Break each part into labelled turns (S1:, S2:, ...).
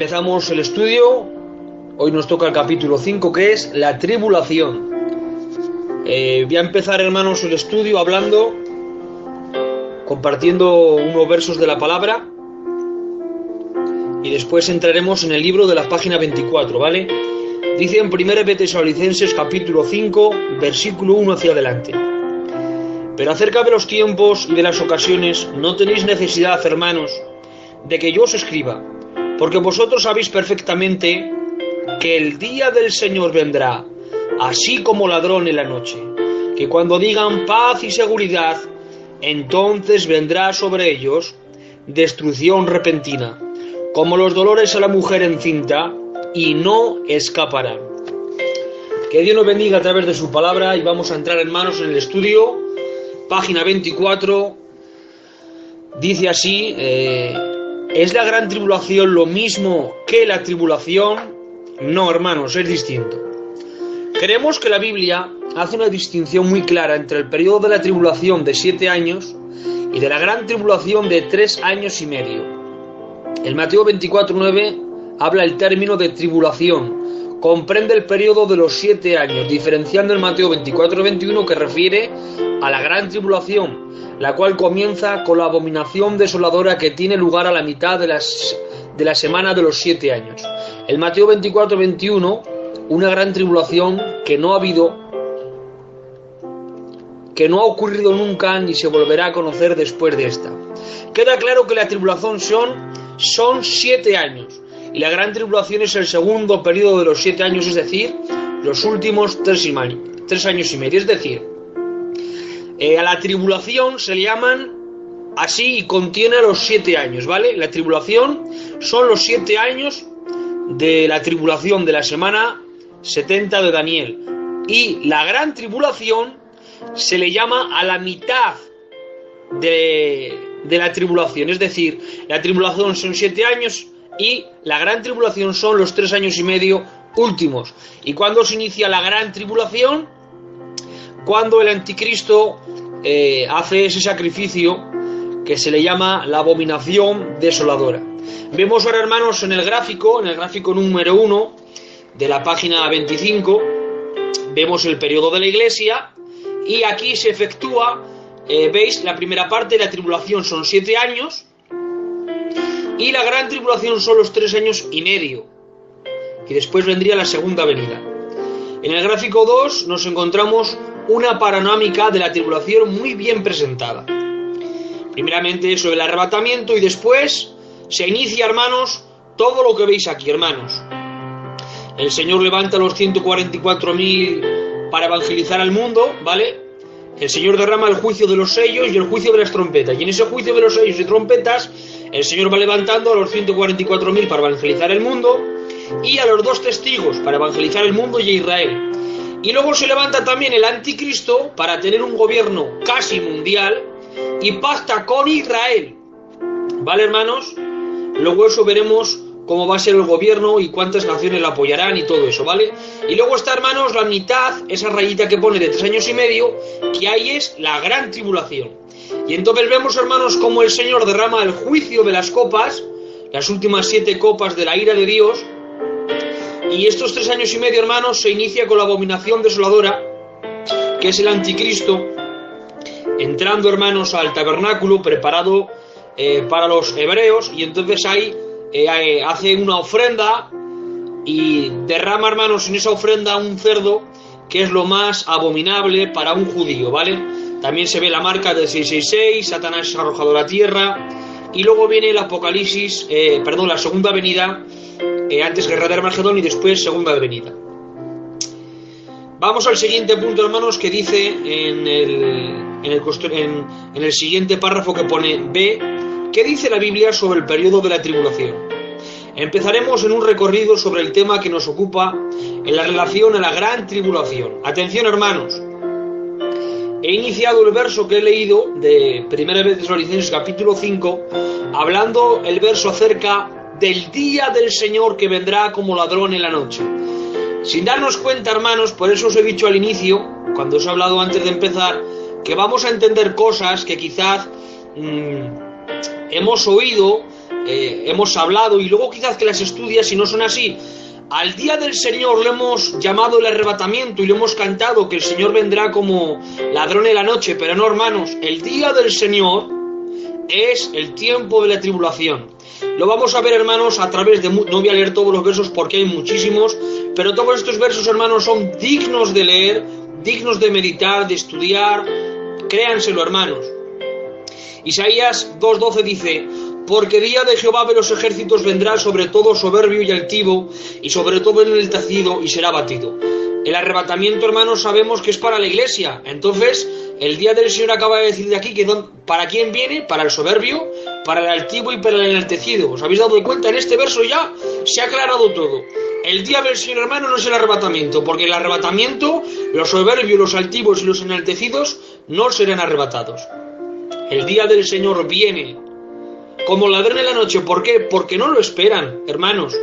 S1: Empezamos el estudio. Hoy nos toca el capítulo 5, que es la tribulación. Voy a empezar, hermanos, el estudio compartiendo unos versos de la palabra, y después entraremos en el libro de la página 24, ¿vale? Dice en 1 Tesalonicenses capítulo 5, versículo 1 hacia adelante: Pero acerca de los tiempos y de las ocasiones no tenéis necesidad, hermanos, de que yo os escriba, porque vosotros sabéis perfectamente que el día del Señor vendrá, así como ladrón en la noche, que cuando digan paz y seguridad, entonces vendrá sobre ellos destrucción repentina, como los dolores a la mujer encinta, y no escaparán. Que Dios nos bendiga a través de su palabra, y vamos a entrar, hermanos, en el estudio. Página 24, dice así: ¿es la gran tribulación lo mismo que la tribulación? No, hermanos, es distinto. Creemos que la Biblia hace una distinción muy clara entre el periodo de la tribulación de 7 años y de la gran tribulación de 3 años y medio. El Mateo 24:9 habla el término de tribulación, comprende el periodo de los 7 años, diferenciando el Mateo 24:21, que refiere a la gran tribulación, la cual comienza con la abominación desoladora que tiene lugar a la mitad de la semana de los 7 años. El Mateo 24:21, una gran tribulación que no ha ocurrido nunca ni se volverá a conocer después de esta. Queda claro que la tribulación son 7 años, y la gran tribulación es el segundo periodo de los 7 años, es decir, los últimos 3 años y medio. Es decir, a la tribulación se le llaman así y contiene los 7 años, ¿vale? La tribulación son los 7 años de la tribulación de la semana 70 de Daniel, y la gran tribulación se le llama a la mitad de la tribulación, es decir, la tribulación son 7 años y la gran tribulación son los 3 años y medio últimos. ¿Y cuándo se inicia la gran tribulación? Cuando el anticristo hace ese sacrificio que se le llama la abominación desoladora. Vemos ahora, hermanos, en el gráfico número 1 de la página 25, vemos el periodo de la iglesia, y aquí se efectúa, veis, la primera parte de la tribulación son 7 años, y la gran tribulación son los 3 años y medio, y después vendría la segunda venida. En el gráfico 2 nos encontramos una panorámica de la tribulación muy bien presentada. Primeramente sobre el arrebatamiento, y después se inicia, hermanos, todo lo que veis aquí, hermanos. El Señor levanta a los 144.000 para evangelizar al mundo, ¿vale? El Señor derrama el juicio de los sellos y el juicio de las trompetas. Y en ese juicio de los sellos y trompetas, el Señor va levantando a los 144.000 para evangelizar el mundo, y a los 2 testigos para evangelizar el mundo y a Israel. Y luego se levanta también el anticristo para tener un gobierno casi mundial y pacta con Israel, ¿vale, hermanos? Luego eso veremos cómo va a ser el gobierno y cuántas naciones la apoyarán y todo eso, ¿vale? Y luego está, hermanos, la mitad, esa rayita que pone de 3 años y medio, que ahí es la gran tribulación. Y entonces vemos, hermanos, cómo el Señor derrama el juicio de las copas, las últimas 7 copas de la ira de Dios. Y estos 3 años y medio, hermanos, se inicia con la abominación desoladora, que es el anticristo, entrando, hermanos, al tabernáculo preparado para los hebreos, y entonces ahí hace una ofrenda y derrama, hermanos, en esa ofrenda un cerdo, que es lo más abominable para un judío, ¿vale? También se ve la marca del 666, Satanás es arrojado a la tierra, y luego viene el Apocalipsis, la segunda venida, antes guerra de Armagedón y después segunda venida. Vamos al siguiente punto, hermanos, que dice en el siguiente párrafo que pone B, ¿qué dice la Biblia sobre el periodo de la tribulación? Empezaremos en un recorrido sobre el tema que nos ocupa en la relación a la gran tribulación. Atención, hermanos. He iniciado el verso que he leído de 1 Tesalonicenses capítulo 5, hablando el verso acerca del día del Señor que vendrá como ladrón en la noche. Sin darnos cuenta, hermanos, por eso os he dicho al inicio, cuando os he hablado antes de empezar, que vamos a entender cosas que quizás hemos oído hemos hablado, y luego quizás que las estudias y no son así. Al día del Señor le hemos llamado el arrebatamiento y le hemos cantado que el Señor vendrá como ladrón en la noche, pero no, hermanos, el día del Señor es el tiempo de la tribulación. Lo vamos a ver, hermanos, a través de... No voy a leer todos los versos porque hay muchísimos, pero todos estos versos, hermanos, son dignos de leer, dignos de meditar, de estudiar. Créanselo, hermanos. Isaías 2:12 dice: porque día de Jehová de los ejércitos vendrá sobre todo soberbio y altivo, y sobre todo enaltecido, y será batido. El arrebatamiento, hermanos, sabemos que es para la iglesia. Entonces, el día del Señor acaba de decir de aquí que ¿para quién viene? Para el soberbio, para el altivo y para el enaltecido. ¿Os habéis dado cuenta? En este verso ya se ha aclarado todo. El día del Señor, hermano, no es el arrebatamiento, porque el arrebatamiento, los soberbios, los altivos y los enaltecidos no serán arrebatados. El día del Señor viene como ladrón en la noche. ¿Por qué? Porque no lo esperan, hermanos.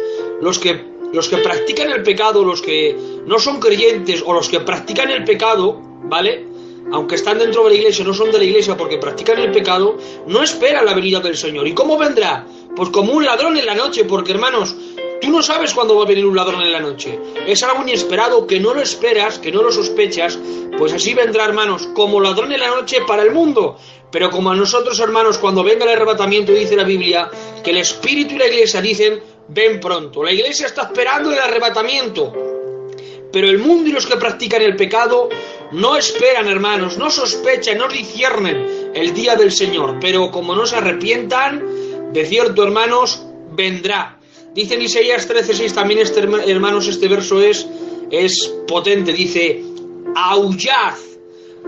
S1: Los que practican el pecado, los que no son creyentes o los que practican el pecado, ¿vale? Aunque están dentro de la iglesia, no son de la iglesia porque practican el pecado, no esperan la venida del Señor. ¿Y cómo vendrá? Pues como un ladrón en la noche, porque, hermanos, tú no sabes cuándo va a venir un ladrón en la noche. Es algo inesperado, que no lo esperas, que no lo sospechas. Pues así vendrá, hermanos, como ladrón en la noche para el mundo. Pero como a nosotros, hermanos, cuando venga el arrebatamiento, dice la Biblia, que el Espíritu y la iglesia dicen: ven pronto. La iglesia está esperando el arrebatamiento. Pero el mundo y los que practican el pecado no esperan, hermanos, no sospechan, no disciernen el día del Señor. Pero como no se arrepientan, de cierto, hermanos, vendrá. Dice en Isaías 13:6 también, hermanos, este verso es potente. Dice: aullad,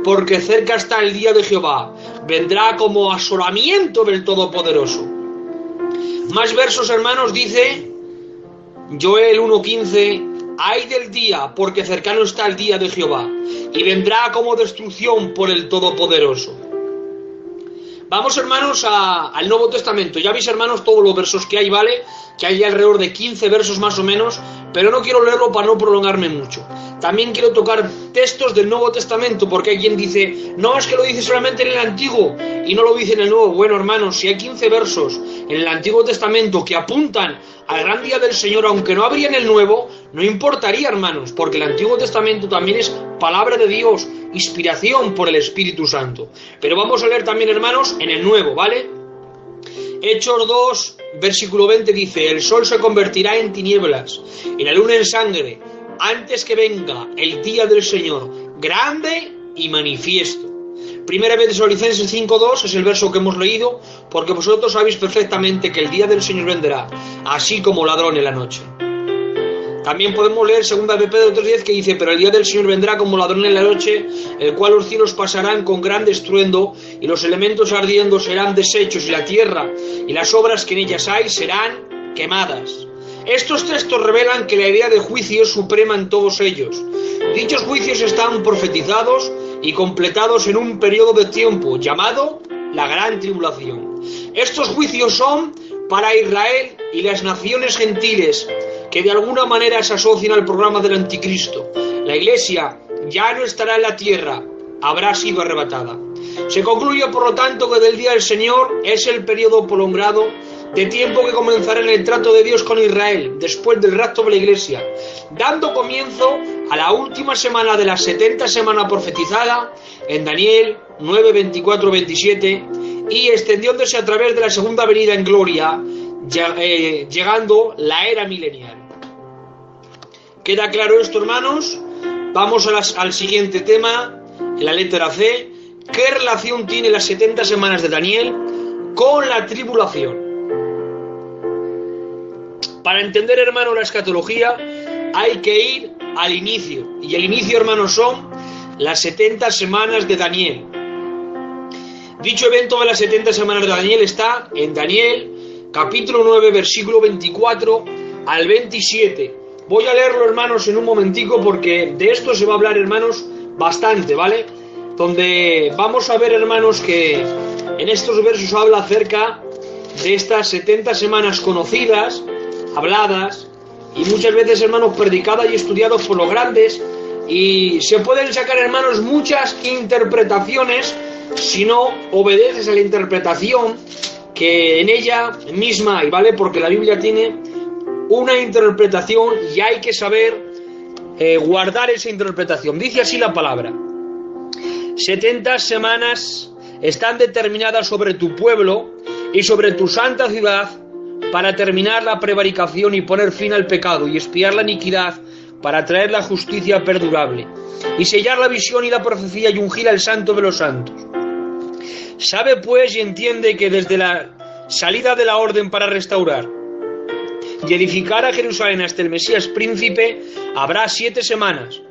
S1: porque cerca está el día de Jehová. Vendrá como asolamiento del Todopoderoso. Más versos, hermanos, dice Joel 1:15: ay del día, porque cercano está el día de Jehová, y vendrá como destrucción por el Todopoderoso. Vamos, hermanos, al Nuevo Testamento. Ya veis, hermanos, todos los versos que hay, ¿vale? Que hay alrededor de 15 versos más o menos, pero no quiero leerlo para no prolongarme mucho. También quiero tocar textos del Nuevo Testamento, porque hay quien dice: no, es que lo dice solamente en el Antiguo y no lo dice en el Nuevo. Bueno, hermanos, si hay 15 versos en el Antiguo Testamento que apuntan al gran día del Señor, aunque no habría en el Nuevo, no importaría, hermanos, porque el Antiguo Testamento también es palabra de Dios, inspiración por el Espíritu Santo. Pero vamos a leer también, hermanos, en el Nuevo, ¿vale? Hechos 2, versículo 20 dice: el sol se convertirá en tinieblas y la luna en sangre, antes que venga el día del Señor, grande y manifiesto. Primera vez Tesalonicenses 5:2 es el verso que hemos leído, porque vosotros sabéis perfectamente que el día del Señor vendrá, así como ladrón en la noche. También podemos leer segunda de Pedro 3:10 que dice: pero el día del Señor vendrá como ladrón en la noche, el cual los cielos pasarán con gran estruendo, y los elementos ardiendo serán deshechos, y la tierra y las obras que en ellas hay serán quemadas. Estos textos revelan que la idea de juicio es suprema en todos ellos. Dichos juicios están profetizados y completados en un periodo de tiempo llamado la Gran Tribulación. Estos juicios son para Israel y las naciones gentiles que de alguna manera se asocian al programa del anticristo. La iglesia ya no estará en la tierra, habrá sido arrebatada. Se concluye, por lo tanto, que del día del Señor es el periodo prolongado de tiempo que comenzará en el trato de Dios con Israel después del rapto de la iglesia, dando comienzo a la última semana de las 70 semanas profetizada en Daniel 9, 24, 27, y extendiéndose a través de la segunda venida en gloria, llegando la era milenial. ¿Queda claro esto, hermanos? Vamos al siguiente tema, en la letra C. ¿Qué relación tiene las 70 semanas de Daniel con la tribulación? Para entender, hermano, la escatología hay que ir al inicio. Y el inicio, hermanos, son las 70 semanas de Daniel. Dicho evento de las 70 semanas de Daniel está en Daniel, capítulo 9, versículo 24 al 27. Voy a leerlo, hermanos, en un momentico, porque de esto se va a hablar, hermanos, bastante, ¿vale? Donde vamos a ver, hermanos, que en estos versos habla acerca de estas 70 semanas conocidas, habladas, y muchas veces, hermanos, predicadas y estudiadas por los grandes, y se pueden sacar, hermanos, muchas interpretaciones si no obedeces a la interpretación que en ella misma hay, ¿vale? Porque la Biblia tiene una interpretación y hay que saber guardar esa interpretación. Dice así la palabra: 70 semanas están determinadas sobre tu pueblo y sobre tu santa ciudad para terminar la prevaricación y poner fin al pecado y expiar la iniquidad, para traer la justicia perdurable y sellar la visión y la profecía y ungir al santo de los santos. Sabe pues y entiende que desde la salida de la orden para restaurar y edificar a Jerusalén hasta el Mesías príncipe habrá 7 semanas,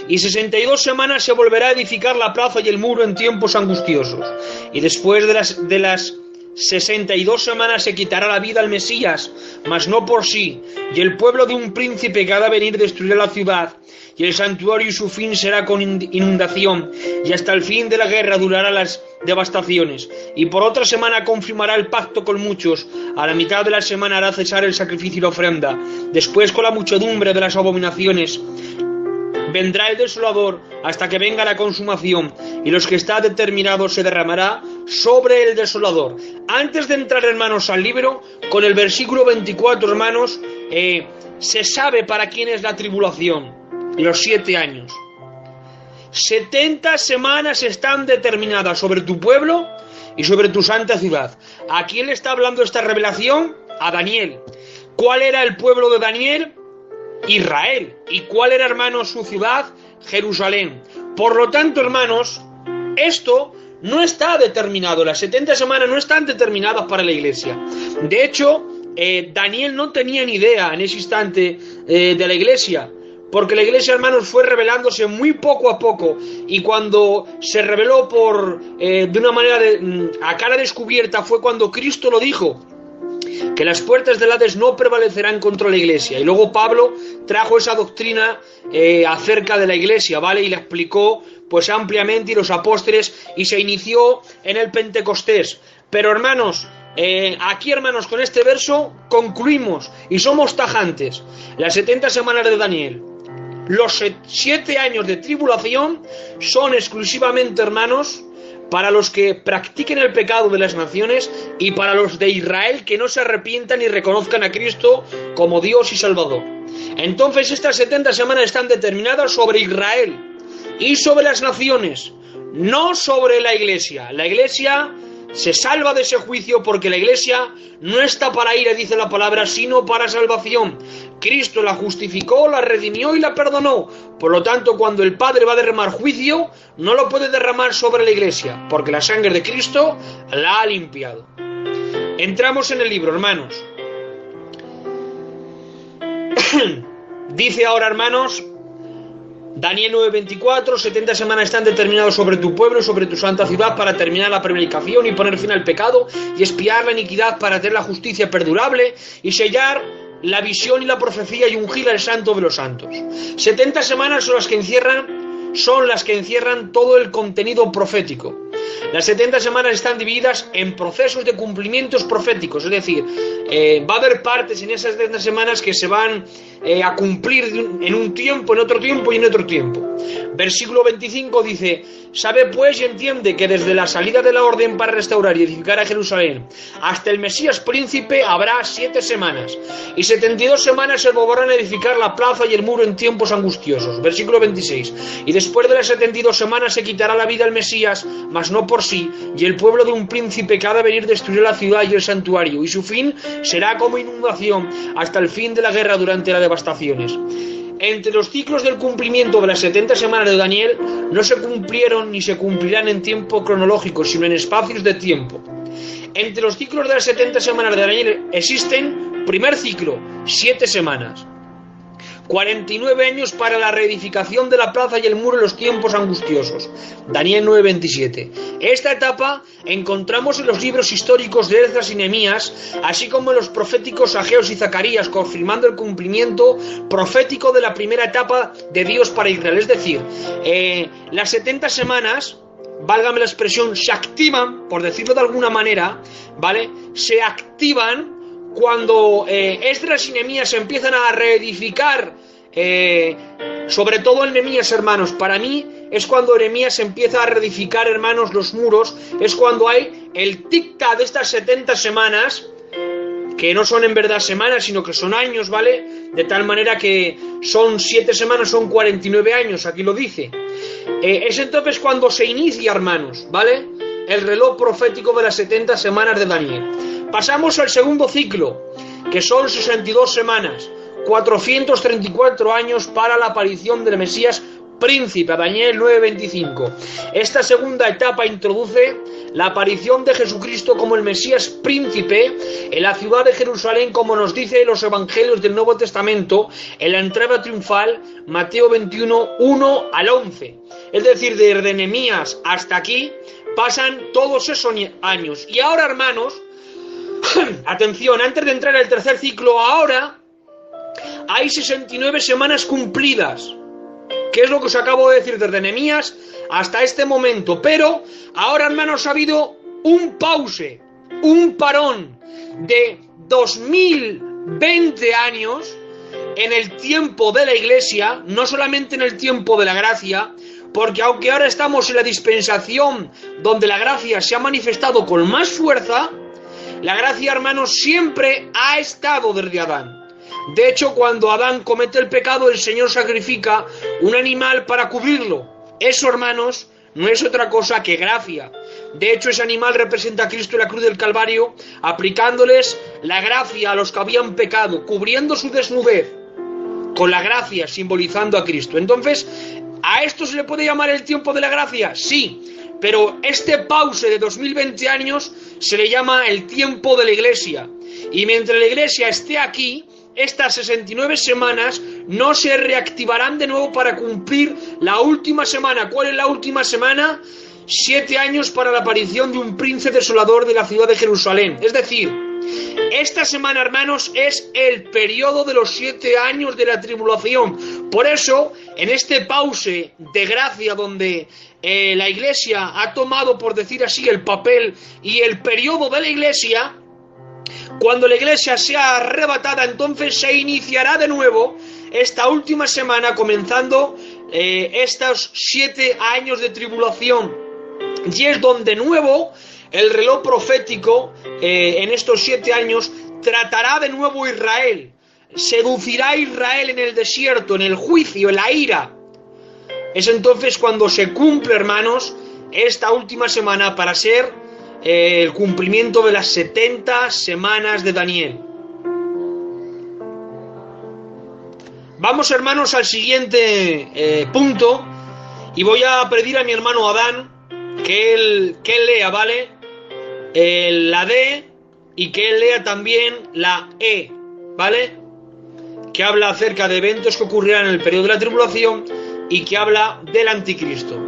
S1: y 62 semanas se volverá a edificar la plaza y el muro en tiempos angustiosos, y después de las 62 semanas se quitará la vida al Mesías, mas no por sí, y el pueblo de un príncipe que ha de venir destruirá la ciudad, y el santuario y su fin será con inundación, y hasta el fin de la guerra durará las devastaciones, y por otra semana confirmará el pacto con muchos, a la mitad de la semana hará cesar el sacrificio y la ofrenda, después con la muchedumbre de las abominaciones vendrá el desolador hasta que venga la consumación, y los que está determinado se derramará sobre el desolador. Antes de entrar, hermanos, al libro, con el versículo 24, hermanos, se sabe para quién es la tribulación, los 7 años. 70 semanas están determinadas sobre tu pueblo y sobre tu santa ciudad. ¿A quién le está hablando esta revelación? A Daniel. ¿Cuál era el pueblo de Daniel? Israel. ¿Y cuál era, hermanos, su ciudad? Jerusalén. Por lo tanto, hermanos, esto no está determinado. Las 70 semanas no están determinadas para la iglesia. De hecho, Daniel no tenía ni idea en ese instante de la iglesia, porque la iglesia, hermanos, fue revelándose muy poco a poco, y cuando se reveló de una manera a cara descubierta fue cuando Cristo lo dijo, que las puertas del Hades no prevalecerán contra la iglesia. Y luego Pablo trajo esa doctrina acerca de la iglesia, ¿vale? Y la explicó pues ampliamente, y los apóstoles, y se inició en el Pentecostés. Pero hermanos, aquí, hermanos, con este verso concluimos y somos tajantes. Las 70 semanas de Daniel, los 7 años de tribulación, son exclusivamente, hermanos, para los que practiquen el pecado de las naciones y para los de Israel que no se arrepientan y reconozcan a Cristo como Dios y Salvador. Entonces estas 70 semanas están determinadas sobre Israel y sobre las naciones, no sobre la iglesia. La iglesia se salva de ese juicio porque la iglesia no está para ira, dice la palabra, sino para salvación. Cristo la justificó, la redimió y la perdonó. Por lo tanto, cuando el Padre va a derramar juicio, no lo puede derramar sobre la iglesia, porque la sangre de Cristo la ha limpiado. Entramos en el libro, hermanos. Dice ahora, hermanos, Daniel 9:24, 70 semanas están determinadas sobre tu pueblo y sobre tu santa ciudad para terminar la prevaricación y poner fin al pecado y expiar la iniquidad, para hacer la justicia perdurable y sellar la visión y la profecía y ungir al santo de los santos. 70 semanas son las que encierran todo el contenido profético. Las 70 semanas están divididas en procesos de cumplimientos proféticos, es decir, va a haber partes en esas 70 semanas que se van a cumplir en un tiempo, en otro tiempo y en otro tiempo. Versículo 25 dice: sabe pues y entiende que desde la salida de la orden para restaurar y edificar a Jerusalén hasta el Mesías príncipe habrá 7 semanas, y 72 semanas se volverán a edificar la plaza y el muro en tiempos angustiosos. Versículo 26: y después de las 72 semanas se quitará la vida al Mesías, mas no por sí, y el pueblo de un príncipe que ha de venir destruirá la ciudad y el santuario, y su fin será como inundación hasta el fin de la guerra durante las devastaciones. Entre los ciclos del cumplimiento de las 70 semanas de Daniel no se cumplieron ni se cumplirán en tiempo cronológico, sino en espacios de tiempo. Entre los ciclos de las 70 semanas de Daniel existen, primer ciclo, 7 semanas. 49 años para la reedificación de la plaza y el muro en los tiempos angustiosos. Daniel 9:27. Esta etapa encontramos en los libros históricos de Esdras y Nehemías, así como en los proféticos Ageos y Zacarías, confirmando el cumplimiento profético de la primera etapa de Dios para Israel. Es decir, las 70 semanas, válgame la expresión, se activan, por decirlo de alguna manera, ¿vale? Se activan cuando Esdras y Nehemías empiezan a reedificar, sobre todo en Nehemías, hermanos. Para mí es cuando Nehemías empieza a reedificar, hermanos, los muros, es cuando hay el tic-tac de estas 70 semanas, que no son en verdad semanas, sino que son años, ¿vale? De tal manera que son 7 semanas, son 49 años, aquí lo dice. Es entonces cuando se inicia, hermanos, ¿vale? El reloj profético de las 70 semanas de Daniel. Pasamos al segundo ciclo, que son 62 semanas, 434 años para la aparición del Mesías príncipe, Daniel 9:25. Esta segunda etapa introduce la aparición de Jesucristo como el Mesías príncipe en la ciudad de Jerusalén, como nos dice los evangelios del Nuevo Testamento, en la entrada triunfal, Mateo 21, 1 al 11. Es decir, desde Nehemías hasta aquí pasan todos esos años. Y ahora, hermanos, atención, antes de entrar al tercer ciclo, ahora hay 69 semanas cumplidas, que es lo que os acabo de decir desde Nehemías hasta este momento. Pero ahora, hermanos, ha habido un pause, un parón de 2020 años en el tiempo de la Iglesia, no solamente en el tiempo de la gracia, porque aunque ahora estamos en la dispensación donde la gracia se ha manifestado con más fuerza, la gracia, hermanos, siempre ha estado desde Adán. De hecho, cuando Adán comete el pecado, el Señor sacrifica un animal para cubrirlo. Eso, hermanos, no es otra cosa que gracia. De hecho, ese animal representa a Cristo en la cruz del Calvario, aplicándoles la gracia a los que habían pecado, cubriendo su desnudez con la gracia, simbolizando a Cristo. Entonces, ¿a esto se le puede llamar el tiempo de la gracia? Sí, pero este pause de 2020 años se le llama el tiempo de la Iglesia. Y mientras la Iglesia esté aquí, estas 69 semanas no se reactivarán de nuevo para cumplir la última semana. ¿Cuál es la última semana? 7 años para la aparición de un príncipe desolador de la ciudad de Jerusalén. Es decir, esta semana, hermanos, es el periodo de los 7 años de la tribulación. Por eso, en este pause de gracia donde la Iglesia ha tomado, por decir así, el papel y el periodo de la Iglesia, cuando la Iglesia sea arrebatada, entonces se iniciará de nuevo esta última semana, comenzando estos 7 años de tribulación. Y es donde de nuevo el reloj profético en estos 7 años tratará de nuevo Israel. Seducirá a Israel en el desierto, en el juicio, en la ira. Es entonces cuando se cumple, hermanos, esta última semana para ser el cumplimiento de las 70 semanas de Daniel. Vamos, hermanos, al siguiente punto, y voy a pedir a mi hermano Adán que él lea, ¿vale? La D, y que él lea también la E, ¿vale? Que habla acerca de eventos que ocurrirán en el periodo de la tribulación y que habla del anticristo.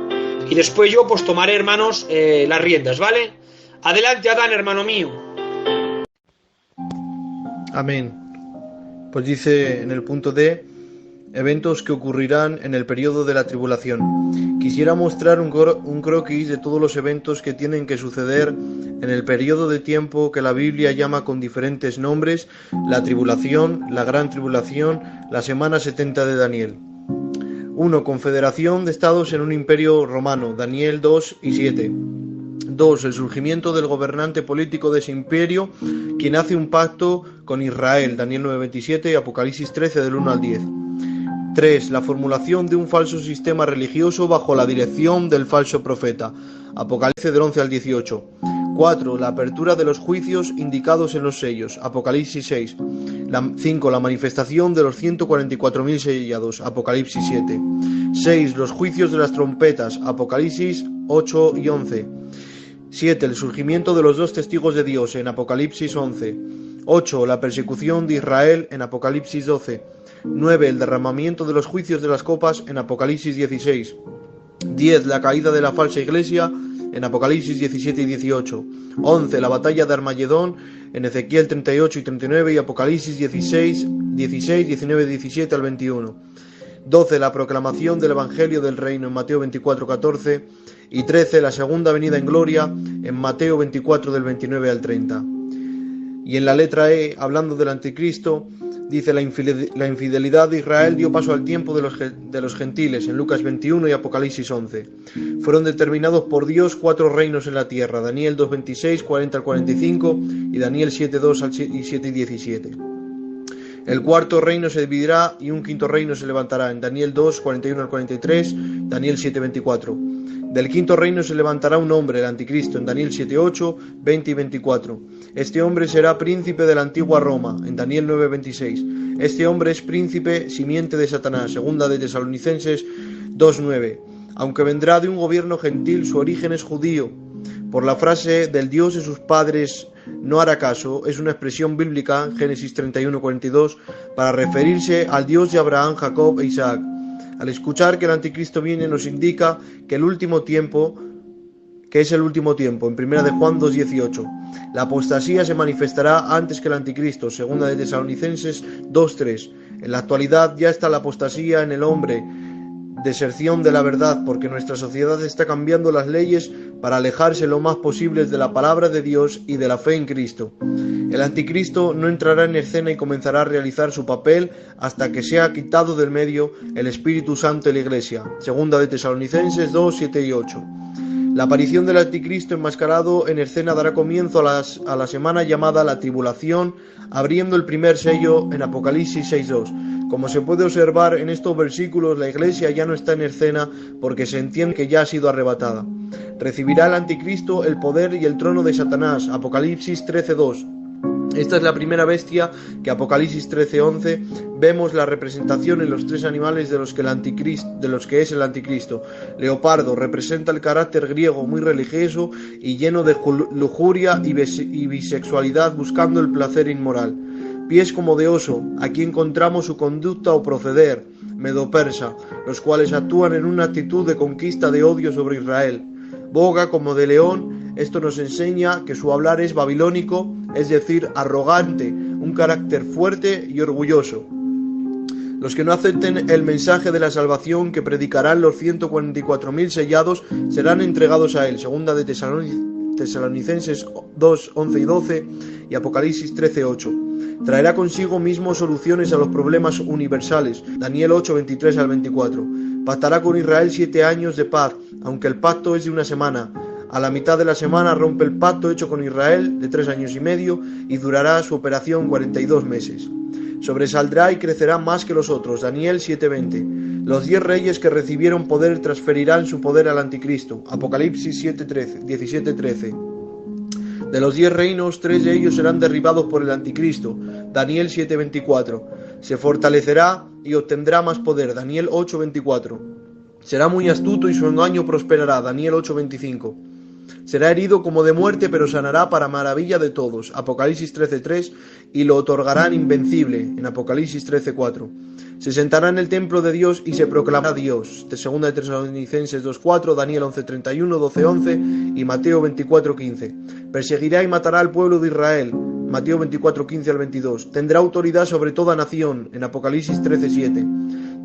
S1: Y después yo pues tomaré, hermanos, las riendas, ¿vale? Adelante, Adán, hermano mío.
S2: Amén. Pues dice en el punto D, eventos que ocurrirán en el periodo de la tribulación. Quisiera mostrar un croquis de todos los eventos que tienen que suceder en el periodo de tiempo que la Biblia llama con diferentes nombres: la tribulación, la gran tribulación, la semana 70 de Daniel. 1. Confederación de estados en un imperio romano, Daniel 2 y 7. 2. El surgimiento del gobernante político de ese imperio, quien hace un pacto con Israel, Daniel 9:27 y Apocalipsis 13 del 1 al 10. 3. La formulación de un falso sistema religioso bajo la dirección del falso profeta, Apocalipsis del 11 al 18. 4. La apertura de los juicios indicados en los sellos, Apocalipsis 6. 5. La manifestación de los 144.000 sellados, Apocalipsis 7. 6. Los juicios de las trompetas, Apocalipsis 8 y 11. 7. El surgimiento de los 2 testigos de Dios, en Apocalipsis 11. 8. La persecución de Israel, en Apocalipsis 12. 9. El derramamiento de los juicios de las copas, en Apocalipsis 16. 10. La caída de la falsa iglesia, en Apocalipsis 17 y 18. 11. La batalla de Armagedón, en Ezequiel 38 y 39 y Apocalipsis 16, 19, 17 al 21. 12. La proclamación del Evangelio del Reino, en Mateo 24, 14. Y 13. La segunda venida en gloria, en Mateo 24 del 29 al 30. Y en la letra E, hablando del anticristo, Dice: la infidelidad de Israel dio paso al tiempo de los gentiles, en Lucas 21 y Apocalipsis 11. Fueron determinados por Dios 4 reinos en la tierra, Daniel 2:26, 40 al 45 y Daniel 7:2 y 7 y 17. El cuarto reino se dividirá y un quinto reino se levantará, en Daniel 2, 41 al 43, Daniel 7:24. Del quinto reino se levantará un hombre, el anticristo, en Daniel 7:8, 20 y 24. Este hombre será príncipe de la antigua Roma, en Daniel 9:26. Este hombre es príncipe, simiente de Satanás, segunda de Tesalonicenses 2:9. Aunque vendrá de un gobierno gentil, su origen es judío. Por la frase del Dios de sus padres no hará caso, es una expresión bíblica, Génesis 31:42, para referirse al Dios de Abraham, Jacob e Isaac. Al escuchar que el anticristo viene, nos indica que es el último tiempo, en 1 de Juan 2:18. La apostasía se manifestará antes que el anticristo, segunda de Tesalonicenses 2:3. En la actualidad ya está la apostasía en el hombre, deserción de la verdad, porque nuestra sociedad está cambiando las leyes para alejarse lo más posible de la palabra de Dios y de la fe en Cristo. El anticristo no entrará en escena y comenzará a realizar su papel hasta que sea quitado del medio el Espíritu Santo de la Iglesia. Segunda de Tesalonicenses 2, 7 y 8. La aparición del anticristo enmascarado en escena dará comienzo a la semana llamada la tribulación, abriendo el primer sello en Apocalipsis 6:2. Como se puede observar en estos versículos, la Iglesia ya no está en escena porque se entiende que ya ha sido arrebatada. Recibirá el anticristo el poder y el trono de Satanás, Apocalipsis 13:2. Esta es la primera bestia que Apocalipsis 13:11 vemos la representación en los 3 animales de los que es el anticristo. Leopardo representa el carácter griego muy religioso y lleno de lujuria y bisexualidad, buscando el placer inmoral. Pies como de oso, aquí encontramos su conducta o proceder, medo-persa, los cuales actúan en una actitud de conquista de odio sobre Israel. Boga como de león, esto nos enseña que su hablar es babilónico, es decir, arrogante, un carácter fuerte y orgulloso. Los que no acepten el mensaje de la salvación que predicarán los 144.000 sellados serán entregados a él, segunda de Tesalonicenses 2, 11 y 12 y Apocalipsis 13:8. Traerá consigo mismo soluciones a los problemas universales, Daniel 8, 23 al 24. Pactará con Israel 7 años de paz, aunque el pacto es de una semana. A la mitad de la semana rompe el pacto hecho con Israel de 3 años y medio y durará su operación 42 meses. Sobresaldrá y crecerá más que los otros, Daniel 7:20. Los 10 reyes que recibieron poder transferirán su poder al anticristo, Apocalipsis 17:13. De los 10 reinos, 3 de ellos serán derribados por el anticristo, Daniel 7:24. Se fortalecerá y obtendrá más poder, Daniel 8:24. Será muy astuto y su engaño prosperará, Daniel 8:25. Será herido como de muerte, pero sanará para maravilla de todos, Apocalipsis 13:3, y lo otorgarán invencible, en Apocalipsis 13:4. Se sentará en el templo de Dios y se proclamará Dios, de 2 de Tesalonicenses 2:4, Daniel 11:31, 12:11 y Mateo 24:15. Perseguirá y matará al pueblo de Israel, Mateo 24:15 al 22. Tendrá autoridad sobre toda nación, en Apocalipsis 13:7.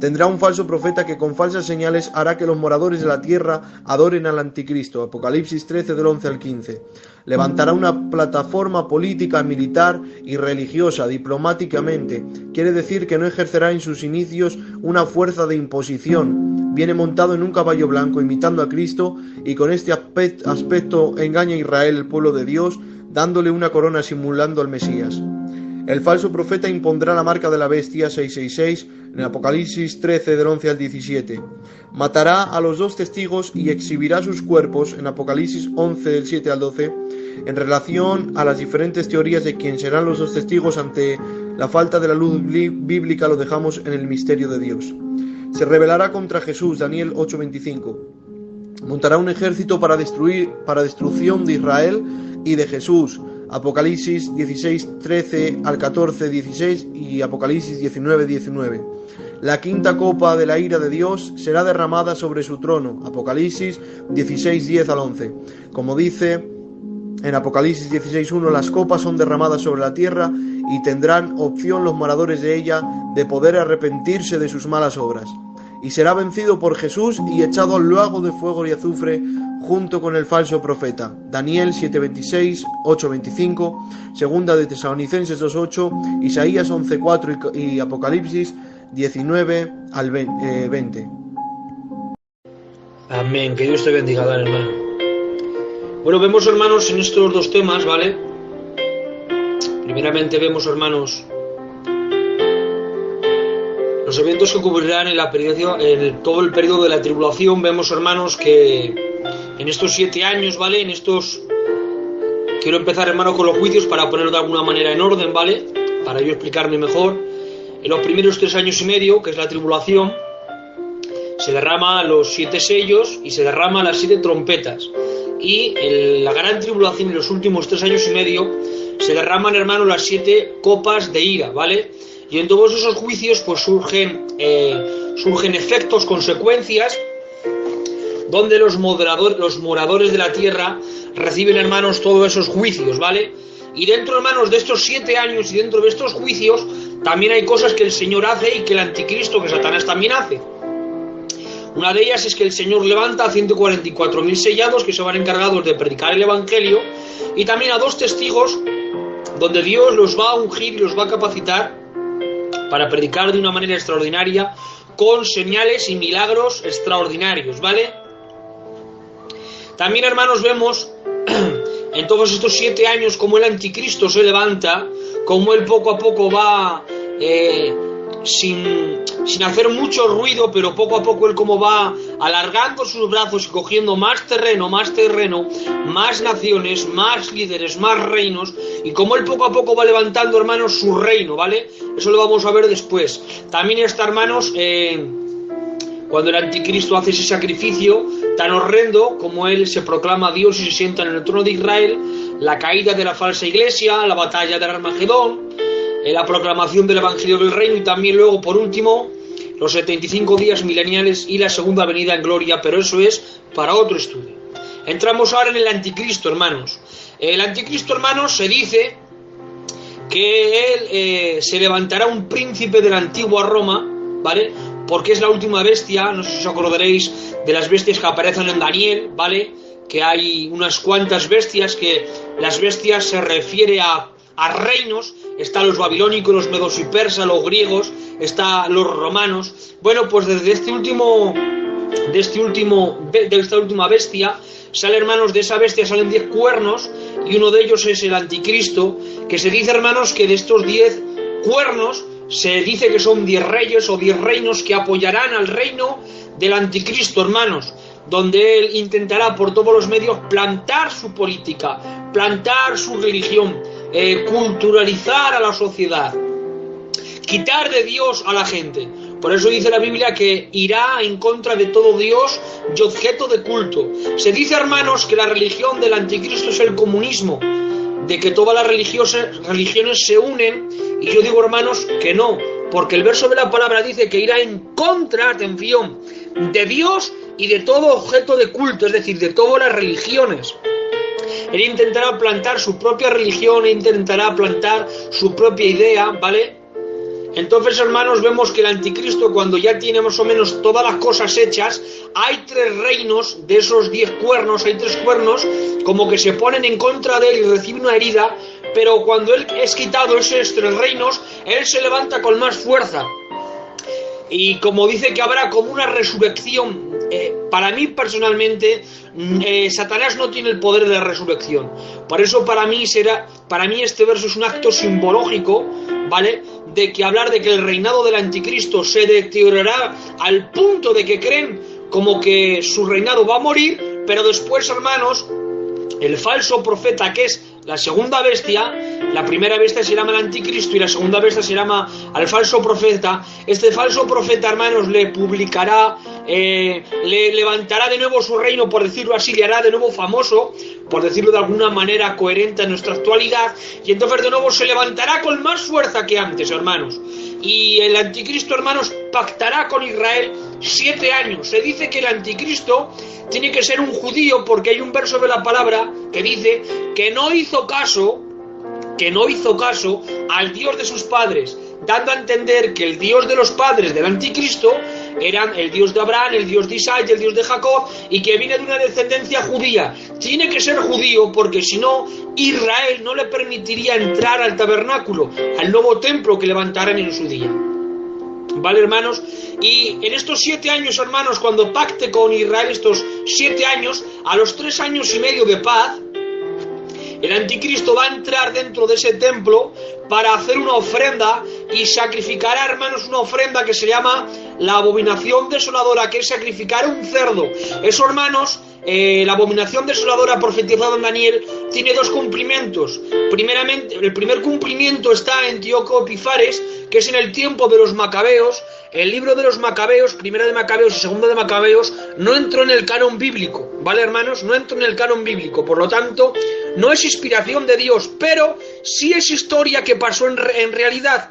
S2: Tendrá un falso profeta que con falsas señales hará que los moradores de la tierra adoren al anticristo, Apocalipsis 13 del 11 al 15. Levantará una plataforma política, militar y religiosa, diplomáticamente. Quiere decir que no ejercerá en sus inicios una fuerza de imposición. Viene montado en un caballo blanco, imitando a Cristo, y con este aspecto engaña a Israel, el pueblo de Dios, dándole una corona simulando al Mesías. El falso profeta impondrá la marca de la bestia, 666, en Apocalipsis 13 del 11 al 17. Matará a los 2 testigos y exhibirá sus cuerpos, en Apocalipsis 11 del 7 al 12, en relación a las diferentes teorías de quién serán los 2 testigos. Ante la falta de la luz bíblica lo dejamos en el misterio de Dios. Se rebelará contra Jesús, Daniel 8:25. Montará un ejército para destrucción de Israel y de Jesús, Apocalipsis 16, 13 al 14, 16 y Apocalipsis 19, 19. La quinta copa de la ira de Dios será derramada sobre su trono, Apocalipsis 16, 10 al 11. Como dice en Apocalipsis 16, 1, las copas son derramadas sobre la tierra y tendrán opción los moradores de ella de poder arrepentirse de sus malas obras. y será vencido por Jesús y echado al lago de fuego y azufre junto con el falso profeta. Daniel 7:26, 8:25, segunda de Tesalonicenses 2:8, Isaías 11:4 y Apocalipsis 19 al 20.
S1: Amén, que Dios te bendiga, hermano. Bueno, vemos, hermanos, en estos dos temas, ¿vale? Primeramente vemos, hermanos, los eventos que ocurrirán en todo el periodo de la tribulación. Vemos, hermanos, que en estos 7 años, ¿vale? Quiero empezar, hermano, con los juicios para ponerlo de alguna manera en orden, ¿vale? Para yo explicarme mejor. En los primeros 3 años y medio, que es la tribulación, se derrama los 7 sellos y se derrama las 7 trompetas. Y en la gran tribulación, en los últimos 3 años y medio, se derraman, hermano, las 7 copas de ira, ¿vale? Y en todos esos juicios pues surgen efectos, consecuencias, donde los moradores de la tierra reciben, hermanos, todos esos juicios, ¿vale? Y dentro, hermanos, de estos 7 años y dentro de estos juicios también hay cosas que el Señor hace y que el anticristo, que Satanás, también hace. Una de ellas es que el Señor levanta a 144.000 sellados que se van encargados de predicar el Evangelio, y también a 2 testigos donde Dios los va a ungir y los va a capacitar para predicar de una manera extraordinaria, con señales y milagros extraordinarios, ¿vale? También, hermanos, vemos en todos estos 7 años cómo el anticristo se levanta, cómo él poco a poco va sin hacer mucho ruido, pero poco a poco él como va alargando sus brazos y cogiendo más terreno, más naciones, más líderes, más reinos, y como él poco a poco va levantando, hermanos, su reino, ¿vale? Eso lo vamos a ver después. También está, hermanos, cuando el anticristo hace ese sacrificio tan horrendo, como él se proclama Dios y se sienta en el trono de Israel, la caída de la falsa iglesia, la batalla del Armagedón, la proclamación del Evangelio del Reino, y también luego, por último, los 75 días mileniales y la segunda venida en gloria, pero eso es para otro estudio. Entramos ahora en el anticristo, hermanos. El anticristo, hermanos, se dice que él se levantará un príncipe de la antigua Roma, ¿vale? Porque es la última bestia. No sé si os acordaréis de las bestias que aparecen en Daniel, ¿vale? Que hay unas cuantas bestias, que las bestias se refiere a reinos. Están los babilónicos, los medos y persas, los griegos, están los romanos. Bueno, pues desde esta última bestia sale, hermanos, de esa bestia salen 10 cuernos, y uno de ellos es el anticristo, que se dice, hermanos, que de estos 10 cuernos se dice que son 10 reyes o 10 reinos que apoyarán al reino del anticristo, hermanos, donde él intentará por todos los medios plantar su política, plantar su religión, culturalizar a la sociedad, quitar de Dios a la gente. Por eso dice la Biblia que irá en contra de todo Dios y objeto de culto. Se dice, hermanos, que la religión del anticristo es el comunismo, de que todas las religiones se unen, y yo digo, hermanos, que no, porque el verso de la palabra dice que irá en contra, atención, de Dios y de todo objeto de culto, es decir, de todas las religiones. Él intentará plantar su propia religión, intentará plantar su propia idea, ¿vale? Entonces, hermanos, vemos que el anticristo, cuando ya tiene más o menos todas las cosas hechas, hay 3 reinos de esos 10 cuernos, hay 3 cuernos como que se ponen en contra de él y recibe una herida, pero cuando él es quitado esos 3 reinos, él se levanta con más fuerza. Y como dice que habrá como una resurrección, para mí personalmente, Satanás no tiene el poder de la resurrección. Por eso para mí este verso es un acto simbológico, ¿vale? De que hablar de que el reinado del anticristo se deteriorará al punto de que creen como que su reinado va a morir, pero después, hermanos, el falso profeta, que es la segunda bestia, la primera bestia se llama el anticristo y la segunda bestia se llama al falso profeta. Este falso profeta, hermanos, le publicará, le levantará de nuevo su reino, por decirlo así, le hará de nuevo famoso, por decirlo de alguna manera coherente en nuestra actualidad, y entonces de nuevo se levantará con más fuerza que antes, hermanos. Y el anticristo, hermanos, pactará con Israel 7 años. Se dice que el anticristo tiene que ser un judío, porque hay un verso de la palabra que dice que no hizo caso al Dios de sus padres, dando a entender que el Dios de los padres del anticristo eran el Dios de Abraham, el Dios de Isaac y el Dios de Jacob, y que viene de una descendencia judía. Tiene que ser judío porque si no, Israel no le permitiría entrar al tabernáculo, al nuevo templo que levantaran en su día. ¿Vale, hermanos? Y en estos 7 años, hermanos, cuando pacte con Israel estos 7 años, a los 3 años y medio de paz, el anticristo va a entrar dentro de ese templo para hacer una ofrenda y sacrificará, hermanos, una ofrenda que se llama la abominación desoladora, que es sacrificar un cerdo. Eso, hermanos, la abominación desoladora profetizada en Daniel tiene 2 cumplimientos. Primeramente, el primer cumplimiento está en Antíoco Epífanes, que es en el tiempo de los Macabeos. El libro de los Macabeos, primera de Macabeos y segunda de Macabeos, no entró en el canon bíblico, ¿vale, hermanos? No entró en el canon bíblico, por lo tanto, no es inspiración de Dios, pero sí es historia que pasó en realidad.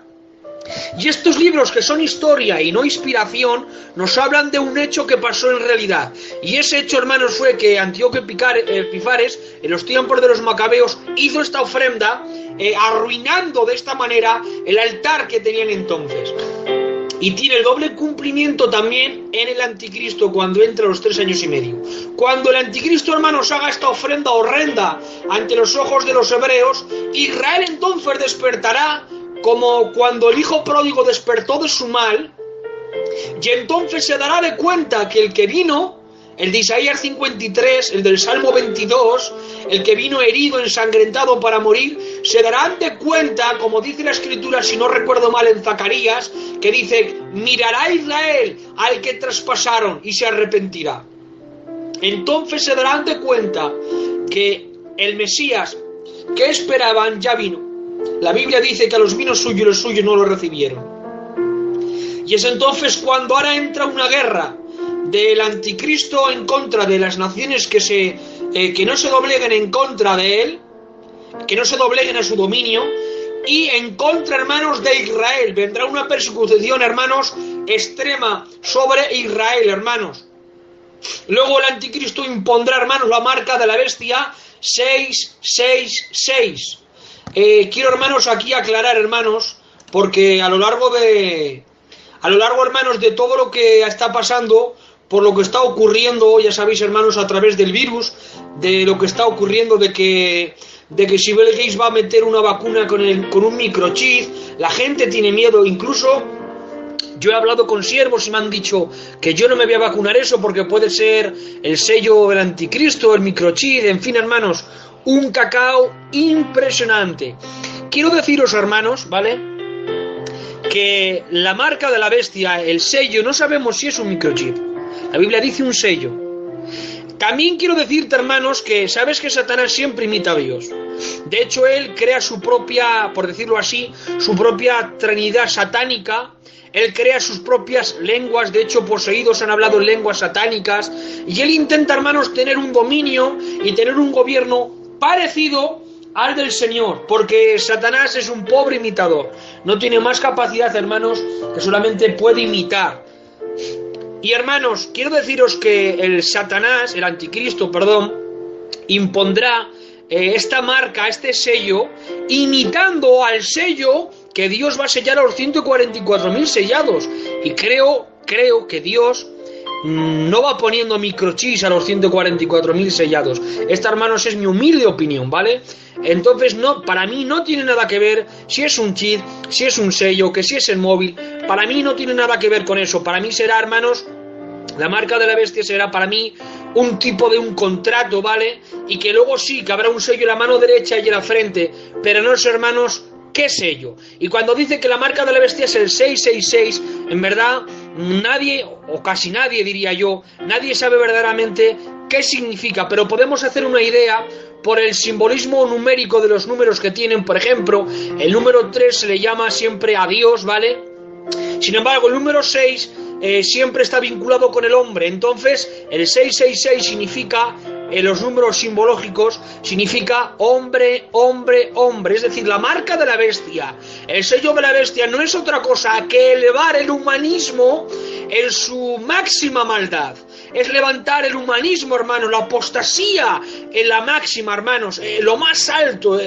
S1: Y estos libros que son historia y no inspiración nos hablan de un hecho que pasó en realidad. Y ese hecho, hermanos, fue que Antíoco Epífanes, en los tiempos de los Macabeos, hizo esta ofrenda, arruinando de esta manera el altar que tenían entonces. Y tiene el doble cumplimiento también en el anticristo cuando entra a los 3 años y medio. Cuando el anticristo, hermanos, haga esta ofrenda horrenda ante los ojos de los hebreos, Israel entonces despertará como cuando el hijo pródigo despertó de su mal, y entonces se dará de cuenta que el que vino, el de Isaías 53, el del Salmo 22, el que vino herido, ensangrentado para morir, se darán de cuenta, como dice la Escritura, si no recuerdo mal en Zacarías, que dice, mirará Israel al que traspasaron y se arrepentirá. Entonces se darán de cuenta que el Mesías que esperaban ya vino. La Biblia dice que a los vino suyo y los suyos no lo recibieron. Y es entonces cuando ahora entra una guerra del anticristo en contra de las naciones que no se dobleguen en contra de él, que no se dobleguen a su dominio, y en contra, hermanos, de Israel. Vendrá una persecución, hermanos, extrema sobre Israel, hermanos. Luego el anticristo impondrá, hermanos, la marca de la bestia 666. Quiero, hermanos, aquí aclarar, hermanos, porque a lo largo, hermanos, de todo lo que está pasando, por lo que está ocurriendo, ya sabéis, hermanos, a través del virus, de lo que está ocurriendo, de que si Bill Gates va a meter una vacuna con un microchip, la gente tiene miedo. Incluso yo he hablado con siervos y me han dicho que yo no me voy a vacunar eso porque puede ser el sello del anticristo, el microchip, en fin, hermanos, un cacao impresionante. Quiero deciros, hermanos, ¿vale?, que la marca de la bestia, el sello, no sabemos si es un microchip. La Biblia dice un sello. También quiero decirte, hermanos, que sabes que Satanás siempre imita a Dios. De hecho, él crea su propia, por decirlo así, su propia trinidad satánica. Él crea sus propias lenguas. De hecho, poseídos han hablado en lenguas satánicas. Y él intenta, hermanos, tener un dominio y tener un gobierno parecido al del Señor, porque Satanás es un pobre imitador. No tiene más capacidad, hermanos, que solamente puede imitar. Y, hermanos, quiero deciros que el Satanás, el anticristo, impondrá esta marca, este sello, imitando al sello que Dios va a sellar a los 144.000 sellados. Y creo que Dios no va poniendo microchips a los 144.000 sellados. Esta, hermanos, es mi humilde opinión, ¿vale? Entonces, no, para mí no tiene nada que ver si es un chip, si es un sello, que si es el móvil. Para mí no tiene nada que ver con eso. Para mí será, hermanos, la marca de la bestia será para mí un tipo de un contrato, ¿vale? Y que luego sí, que habrá un sello en la mano derecha y en la frente, pero no es, hermanos, ¿qué sello? Y cuando dice que la marca de la bestia es el 666, en verdad, nadie, o casi nadie diría yo, nadie sabe verdaderamente qué significa, pero podemos hacer una idea por el simbolismo numérico de los números que tienen. Por ejemplo, el número 3 se le llama siempre a Dios, ¿vale? Sin embargo, el número 6 siempre está vinculado con el hombre. Entonces, el 666 significa, en los números simbológicos, significa hombre, hombre, hombre. Es decir, la marca de la bestia, el sello de la bestia no es otra cosa que elevar el humanismo en su máxima maldad. Es levantar el humanismo, hermanos, la apostasía en la máxima, hermanos, lo más alto,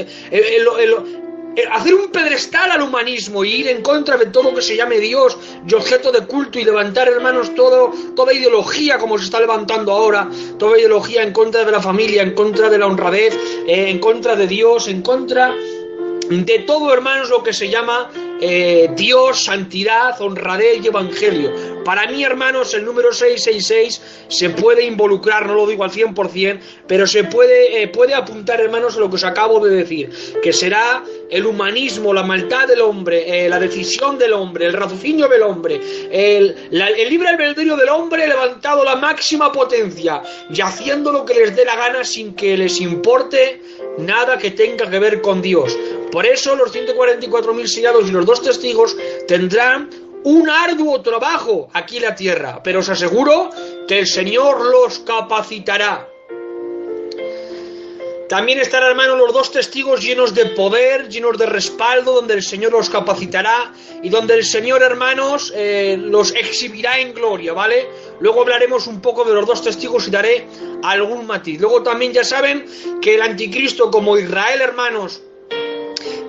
S1: hacer un pedestal al humanismo y ir en contra de todo lo que se llame Dios y objeto de culto y levantar, hermanos, toda ideología como se está levantando ahora, toda ideología en contra de la familia, en contra de la honradez, en contra de Dios, en contra de todo, hermanos, lo que se llama Dios, santidad, honradez y evangelio. Para mí, hermanos, el número 666 se puede involucrar, no lo digo al 100%, pero se puede apuntar, hermanos, a lo que os acabo de decir, que será el humanismo, la maldad del hombre, la decisión del hombre, el raciocinio del hombre, el libre albedrío del hombre levantado a la máxima potencia y haciendo lo que les dé la gana sin que les importe nada que tenga que ver con Dios. Por eso los 144.000 sellados y los 2 testigos tendrán un arduo trabajo aquí en la tierra, pero os aseguro que el Señor los capacitará. También estarán, hermanos, los 2 testigos llenos de poder, llenos de respaldo, donde el Señor los capacitará y donde el Señor, hermanos, los exhibirá en gloria, ¿vale? Luego hablaremos un poco de los 2 testigos y daré algún matiz. Luego también ya saben que el anticristo, como Israel, hermanos,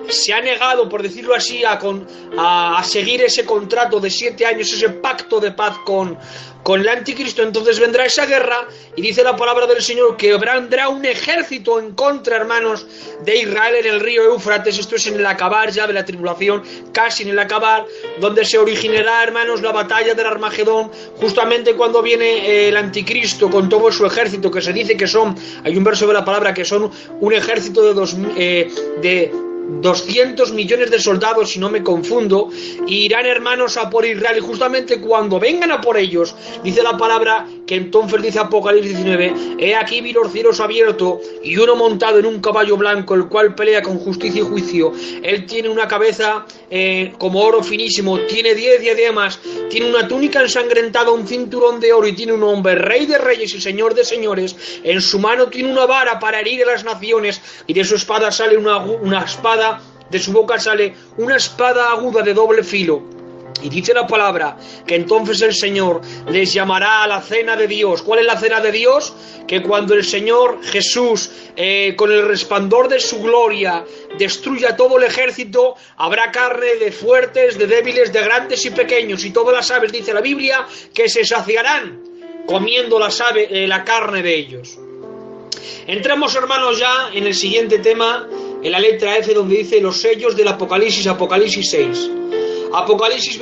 S1: se ha negado, por decirlo así, a seguir ese contrato de 7 años, ese pacto de paz con el anticristo. Entonces vendrá esa guerra y dice la palabra del Señor que vendrá un ejército en contra, hermanos, de Israel en el río Éufrates. Esto es en el acabar ya de la tribulación, casi en el acabar, donde se originará, hermanos, la batalla del Armagedón, justamente cuando viene el anticristo con todo su ejército, que se dice que hay un verso de la palabra que son un ejército de 200 millones de soldados, si no me confundo, y irán, hermanos, a por Israel, y justamente cuando vengan a por ellos, dice la palabra que entonces dice Apocalipsis 19, he aquí vi los cielos abiertos y uno montado en un caballo blanco, el cual pelea con justicia y juicio. Él tiene una cabeza como oro finísimo, tiene 10 diademas, tiene una túnica ensangrentada, un cinturón de oro, y tiene un nombre, Rey de Reyes y Señor de Señores. En su mano tiene una vara para herir a las naciones, y de su espada sale una espada, de su boca sale una espada aguda de doble filo. Y dice la palabra que entonces el Señor les llamará a la cena de Dios. ¿Cuál es la cena de Dios? Que cuando el Señor Jesús, con el resplandor de su gloria, destruya todo el ejército, habrá carne de fuertes, de débiles, de grandes y pequeños, y todas las aves, dice la Biblia, que se saciarán comiendo la carne de ellos. Entramos, hermanos, ya en el siguiente tema, en la letra F, donde dice los sellos del Apocalipsis, Apocalipsis 6. Apocalipsis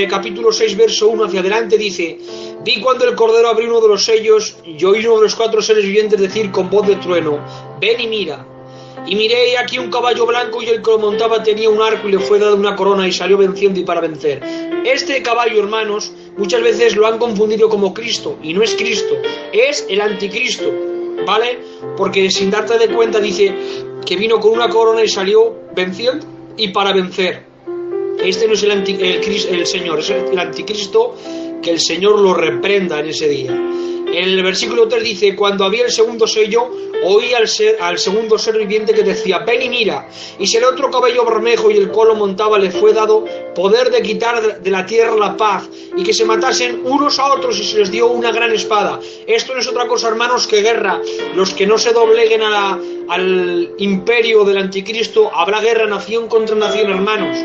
S1: capítulo 6, verso 1 hacia adelante dice: vi cuando el Cordero abrió uno de los sellos, y oí uno de los 4 seres vivientes decir con voz de trueno: ven y mira. Y miré, y aquí un caballo blanco, y el que lo montaba tenía un arco, y le fue dada una corona, y salió venciendo y para vencer. Este caballo, hermanos, muchas veces lo han confundido como Cristo, y no es Cristo, es el anticristo, ¿vale? Porque sin darte de cuenta dice que vino con una corona y salió venciendo y para vencer. Este no es el Señor, es el anticristo, que el Señor lo reprenda en ese día. En el versículo 3 dice: cuando había el segundo sello, oí al segundo ser viviente que decía: ven y mira. Y si el otro caballo bermejo y el cual lo montaba le fue dado poder de quitar de la tierra la paz, y que se matasen unos a otros, y se les dio una gran espada. Esto no es otra cosa, hermanos, que guerra. Los que no se dobleguen al imperio del anticristo, habrá guerra, nación contra nación, hermanos.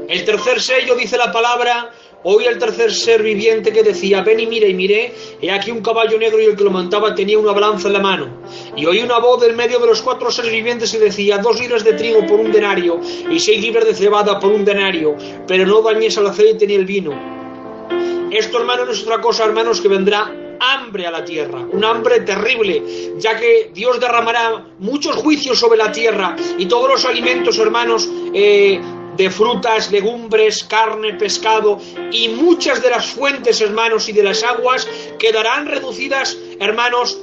S1: El tercer sello, dice la palabra, oí al tercer ser viviente que decía: ven y mira. Y miré, he aquí un caballo negro, y el que lo montaba tenía una balanza en la mano. Y oí una voz del medio de los 4 seres vivientes que decía: 2 libras de trigo por un denario, y 6 libras de cebada por un denario, pero no dañes al aceite ni el vino. Esto, hermano, no es otra cosa, hermanos, que vendrá hambre a la tierra, un hambre terrible, ya que Dios derramará muchos juicios sobre la tierra, y todos los alimentos, hermanos, de frutas, legumbres, carne, pescado, y muchas de las fuentes, hermanos, y de las aguas quedarán reducidas, hermanos,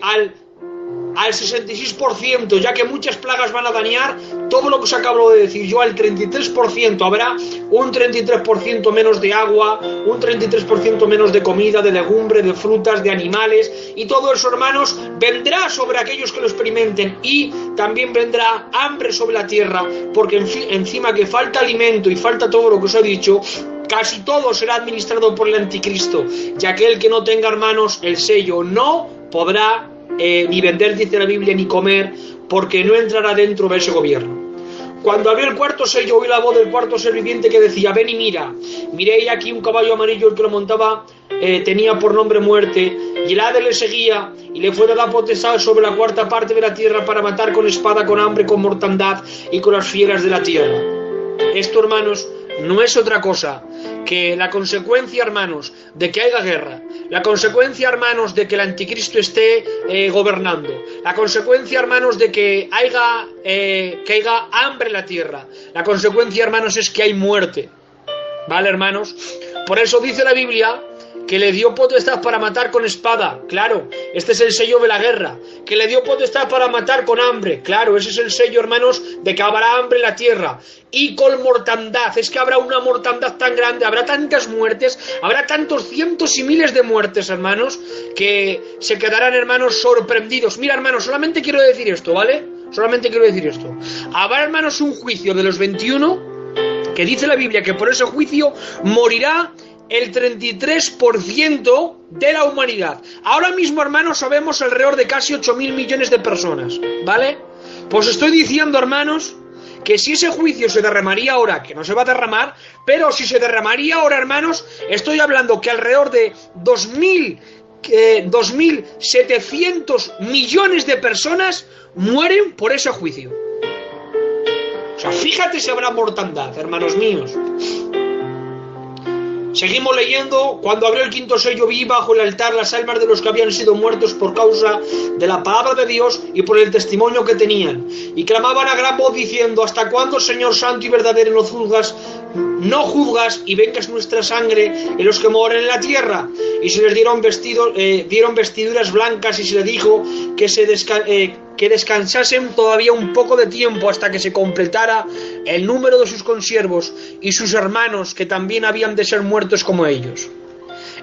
S1: al 66%, ya que muchas plagas van a dañar todo lo que os acabo de decir yo, al 33%. Habrá un 33% menos de agua, un 33% menos de comida, de legumbre, de frutas, de animales, y todo eso, hermanos, vendrá sobre aquellos que lo experimenten, y también vendrá hambre sobre la tierra, porque encima que falta alimento y falta todo lo que os he dicho, casi todo será administrado por el anticristo, ya que el que no tenga, hermanos, el sello no podrá ni vender, dice la Biblia, ni comer, porque no entrará dentro de ese gobierno. Cuando abrió el cuarto sello, oí la voz del cuarto ser viviente que decía: ven y mira. Miré y aquí un caballo amarillo, el que lo montaba tenía por nombre Muerte, y el Hades le seguía, y le fue dada potestad sobre la cuarta parte de la tierra para matar con espada, con hambre, con mortandad y con las fieras de la tierra. Esto, hermanos, no es otra cosa que la consecuencia, hermanos, de que haya guerra, la consecuencia, hermanos, de que el anticristo esté gobernando, la consecuencia, hermanos, de que haya hambre en la tierra, la consecuencia, hermanos, es que hay muerte. ¿Vale, hermanos? Por eso dice la Biblia que le dio potestad para matar con espada. Claro, este es el sello de la guerra. Que le dio potestad para matar con hambre. Claro, ese es el sello, hermanos, de que habrá hambre en la tierra. Y con mortandad. Es que habrá una mortandad tan grande, habrá tantas muertes, habrá tantos cientos y miles de muertes, hermanos, que se quedarán, hermanos, sorprendidos. Mira, hermanos, solamente quiero decir esto, ¿vale? Solamente quiero decir esto. Habrá, hermanos, un juicio de los 21, que dice la Biblia que por ese juicio morirá el 33% de la humanidad. Ahora mismo, hermanos, sabemos alrededor de casi 8.000 millones de personas, ¿vale? Pues estoy diciendo, hermanos, que si ese juicio se derramaría ahora, que no se va a derramar, pero si se derramaría ahora, hermanos, estoy hablando que alrededor de 2.700 millones de personas mueren por ese juicio. O sea, fíjate si habrá mortandad, hermanos míos. Seguimos leyendo. Cuando abrió el quinto sello, vi bajo el altar las almas de los que habían sido muertos por causa de la palabra de Dios y por el testimonio que tenían, y clamaban a gran voz diciendo: ¿hasta cuándo, Señor santo y verdadero, no juzgas y vengas nuestra sangre en los que moran en la tierra? Y se les dieron vestiduras blancas, y se les dijo que descansasen todavía un poco de tiempo hasta que se completara el número de sus consiervos y sus hermanos, que también habían de ser muertos como ellos.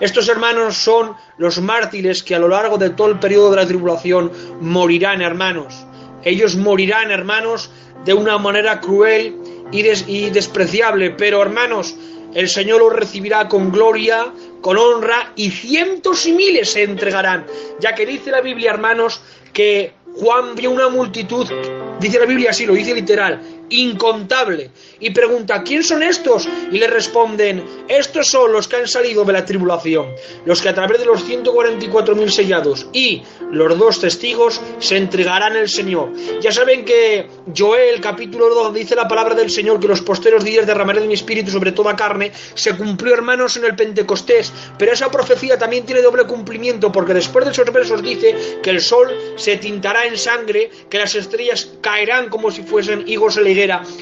S1: Estos hermanos son los mártires que a lo largo de todo el periodo de la tribulación morirán, hermanos. Ellos morirán, hermanos, de una manera cruel y despreciable, pero, hermanos, el Señor los recibirá con gloria, con honra, y cientos y miles se entregarán, ya que dice la Biblia, hermanos, que Juan vio una multitud, dice la Biblia así, lo dice literal, incontable, y pregunta: ¿quién son estos? Y le responden: estos son los que han salido de la tribulación, los que a través de los 144.000 sellados y los 2 testigos se entregarán al Señor. Ya saben que Joel capítulo 2 dice la palabra del Señor que los posteros días derramaré de mi espíritu sobre toda carne. Se cumplió, hermanos, en el Pentecostés, pero esa profecía también tiene doble cumplimiento, porque después de esos versos dice que el sol se tintará en sangre, que las estrellas caerán como si fuesen higos en la higuera.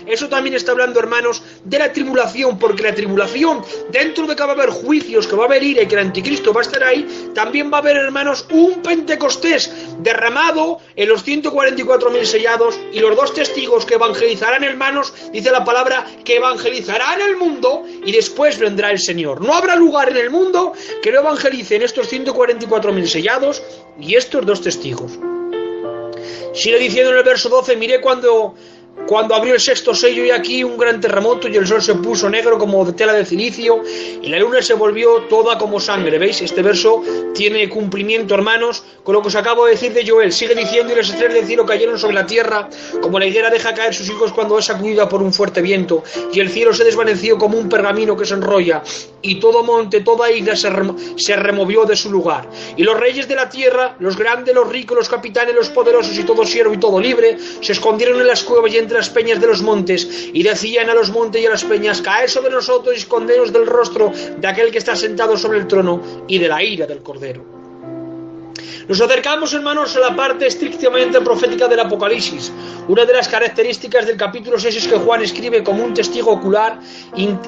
S1: Eso también está hablando, hermanos, de la tribulación, porque la tribulación, dentro de que va a haber juicios, que va a haber ira y que el anticristo va a estar ahí, también va a haber, hermanos, un Pentecostés derramado en los 144.000 sellados, y los 2 testigos que evangelizarán, hermanos, dice la palabra, que evangelizarán el mundo, y después vendrá el Señor. No habrá lugar en el mundo que no evangelicen estos 144.000 sellados y estos 2 testigos. Sigue diciendo en el verso 12: miré cuando abrió el 6º sello, y aquí un gran terremoto, y el sol se puso negro como de tela de cilicio, y la luna se volvió toda como sangre. ¿Veis? Este verso tiene cumplimiento, hermanos, con lo que os acabo de decir de Joel. Sigue diciendo: y las estrellas del cielo cayeron sobre la tierra, como la higuera deja caer sus hijos cuando es sacudida por un fuerte viento, y el cielo se desvaneció como un pergamino que se enrolla, y todo monte, toda isla se removió de su lugar. Y los reyes de la tierra, los grandes, los ricos, los capitanes, los poderosos, y todo siervo y todo libre, se escondieron en las cuevas y entre las peñas de los montes, y decían a los montes y a las peñas: caed sobre nosotros y escondeos del rostro de aquel que está sentado sobre el trono y de la ira del Cordero. Nos acercamos, hermanos, a la parte estrictamente profética del Apocalipsis. Una de las características del capítulo 6 es que Juan escribe como un testigo ocular,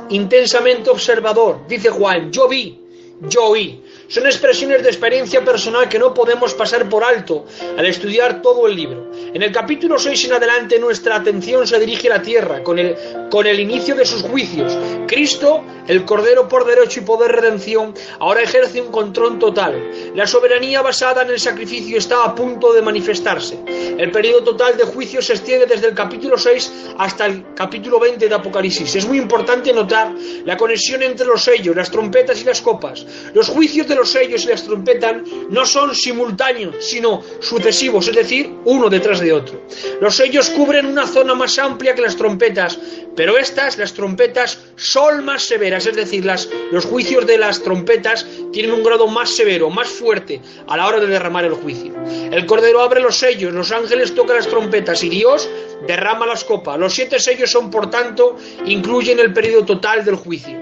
S1: intensamente observador. Dice Juan: yo vi, yo oí. Son expresiones de experiencia personal que no podemos pasar por alto al estudiar todo el libro. En el capítulo 6 en adelante nuestra atención se dirige a la tierra con el inicio de sus juicios. Cristo, el Cordero por derecho y poder redención, ahora ejerce un control total. La soberanía basada en el sacrificio está a punto de manifestarse. El periodo total de juicio se extiende desde el capítulo 6 hasta el capítulo 20 de Apocalipsis. Es muy importante notar la conexión entre los sellos, las trompetas y las copas. Los juicios de los sellos y las trompetas no son simultáneos, sino sucesivos, es decir, uno detrás de otro. Los sellos cubren una zona más amplia que las trompetas, pero las trompetas, son más severas, es decir, los juicios de las trompetas tienen un grado más severo, más fuerte a la hora de derramar el juicio. El Cordero abre los sellos, los ángeles tocan las trompetas y Dios derrama las copas. Los 7 sellos son, por tanto, incluyen el periodo total del juicio.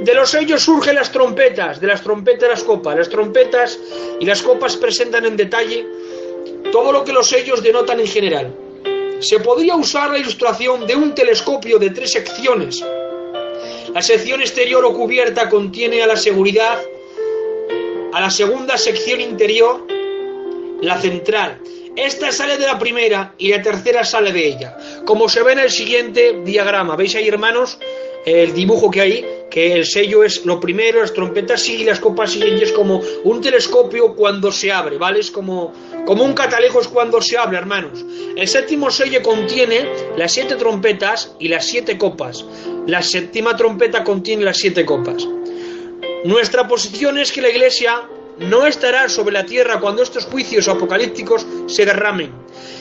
S1: De los sellos surgen las trompetas, de las trompetas las copas. Las trompetas y las copas presentan en detalle todo lo que los sellos denotan en general. Se podría usar la ilustración de un telescopio de 3 secciones. La sección exterior o cubierta contiene a la seguridad, a la segunda sección interior, la central. Esta sale de la primera y la tercera sale de ella, como se ve en el siguiente diagrama. ¿Veis ahí, hermanos, el dibujo que hay? Que el sello es lo primero, las trompetas siguen, las copas siguen, y es como un telescopio cuando se abre, ¿vale? Es como un catalejos cuando se abre, hermanos. El séptimo sello contiene las 7 trompetas y las 7 copas. La séptima trompeta contiene las 7 copas. Nuestra posición es que la Iglesia no estará sobre la tierra cuando estos juicios apocalípticos se derramen,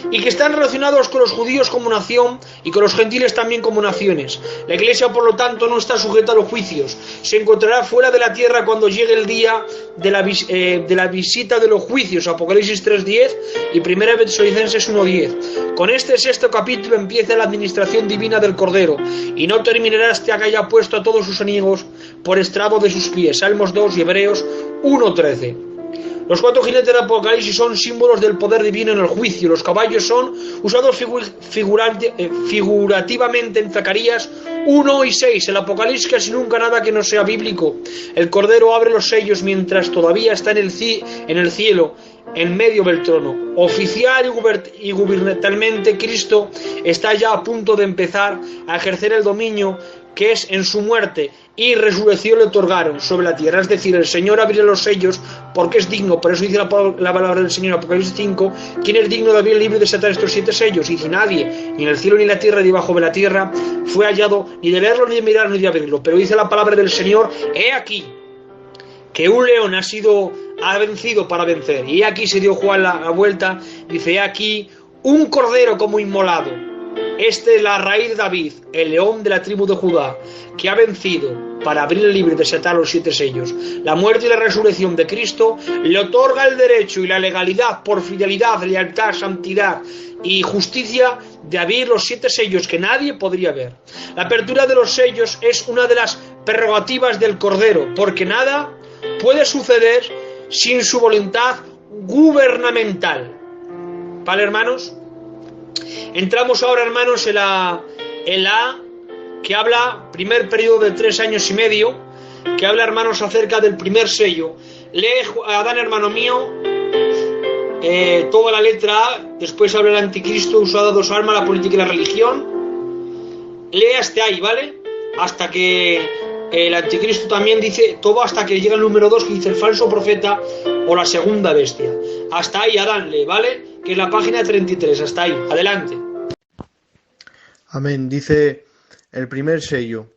S1: y que están relacionados con los judíos como nación y con los gentiles también como naciones. La Iglesia, por lo tanto, no está sujeta a los juicios. Se encontrará fuera de la tierra cuando llegue el día de la visita de los juicios, Apocalipsis 3:10 y 1 Tesalonicenses 1:10. Con este 6º capítulo empieza la administración divina del Cordero, y no terminará hasta que haya puesto a todos sus enemigos por estrado de sus pies. Salmos 2 y Hebreos 1:13. Los 4 jinetes del Apocalipsis son símbolos del poder divino en el juicio. Los caballos son usados figurativamente en Zacarías 1 y 6. El Apocalipsis casi nunca nada que no sea bíblico. El Cordero abre los sellos mientras todavía está en el cielo, en medio del trono. Oficial y gubernamentalmente, Cristo está ya a punto de empezar a ejercer el dominio que es en su muerte y resurrección le otorgaron sobre la tierra. Es decir, el Señor abrirá los sellos porque es digno. Por eso dice la palabra del Señor en Apocalipsis 5: ¿quién es digno de abrir el libro y desatar estos 7 sellos? Y dice: nadie, ni en el cielo ni en la tierra ni debajo de la tierra fue hallado ni de leerlo, ni de mirarlo, ni de abrirlo. Pero dice la palabra del Señor: he aquí que un león ha vencido para vencer. Y aquí se dio Juan la vuelta, dice: he aquí un cordero como inmolado. Este es la raíz de David, el león de la tribu de Judá, que ha vencido para abrir el libro y desatar los 7 sellos. La muerte y la resurrección de Cristo le otorga el derecho y la legalidad por fidelidad, lealtad, santidad y justicia de abrir los 7 sellos que nadie podría ver. La apertura de los sellos es una de las prerrogativas del Cordero, porque nada puede suceder sin su voluntad gubernamental. ¿Vale, hermanos? Entramos ahora, hermanos, en la que habla, primer periodo de 3 años y medio, que habla, hermanos, acerca del primer sello. Lee, Adán, hermano mío, toda la letra A, después habla el anticristo, usado 2 armas, la política y la religión. Lee hasta ahí, ¿vale? Hasta que el anticristo también dice todo, hasta que llega el número 2, que dice el falso profeta o la segunda bestia. Hasta ahí, Adán, lee, ¿vale? Que es la página 33, hasta ahí, adelante.
S2: Amén. Dice el primer sello: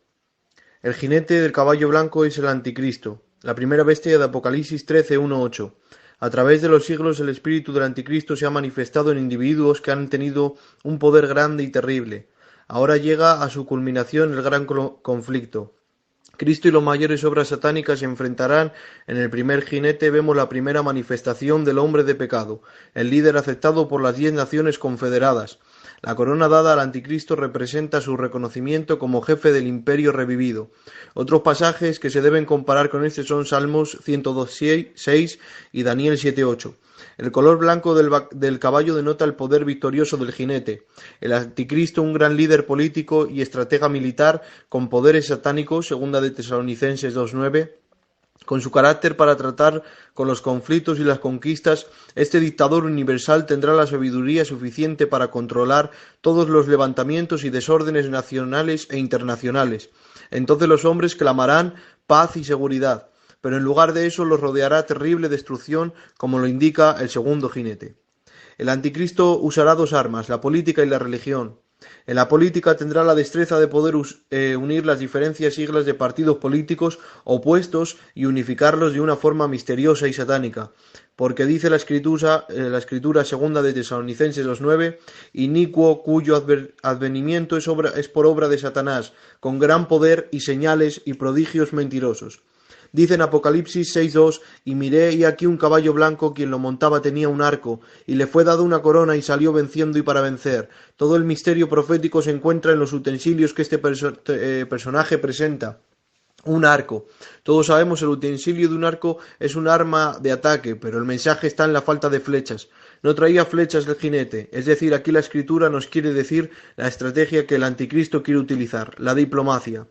S2: el jinete del caballo blanco es el anticristo, la primera bestia de Apocalipsis 13:1-8. A través de los siglos el espíritu del anticristo se ha manifestado en individuos que han tenido un poder grande y terrible. Ahora llega a su culminación el gran conflicto. Cristo y las mayores obras satánicas se enfrentarán. En el primer jinete vemos la primera manifestación del hombre de pecado, el líder aceptado por las 10 naciones confederadas. La corona dada al anticristo representa su reconocimiento como jefe del imperio revivido. Otros pasajes que se deben comparar con este son Salmos 102:6 y Daniel 7:8. El color blanco del caballo denota el poder victorioso del jinete. El anticristo, un gran líder político y estratega militar con poderes satánicos, segunda de Tesalonicenses 2:9. Con su carácter para tratar con los conflictos y las conquistas, este dictador universal tendrá la sabiduría suficiente para controlar todos los levantamientos y desórdenes nacionales e internacionales. Entonces los hombres clamarán paz y seguridad, pero en lugar de eso los rodeará terrible destrucción, como lo indica el segundo jinete. El anticristo usará 2 armas, la política y la religión. En la política tendrá la destreza de poder unir las diferentes siglas de partidos políticos opuestos y unificarlos de una forma misteriosa y satánica. Porque dice la escritura segunda de Tesalonicenses 2:9, inicuo cuyo advenimiento es por obra de Satanás, con gran poder y señales y prodigios mentirosos. Dice en Apocalipsis 6:2, y miré y aquí un caballo blanco, quien lo montaba tenía un arco, y le fue dado una corona y salió venciendo y para vencer. Todo el misterio profético se encuentra en los utensilios que este personaje presenta. Un arco. Todos sabemos el utensilio de un arco es un arma de ataque, pero el mensaje está en la falta de flechas. No traía flechas el jinete, es decir, aquí la escritura nos quiere decir la estrategia que el anticristo quiere utilizar, la diplomacia.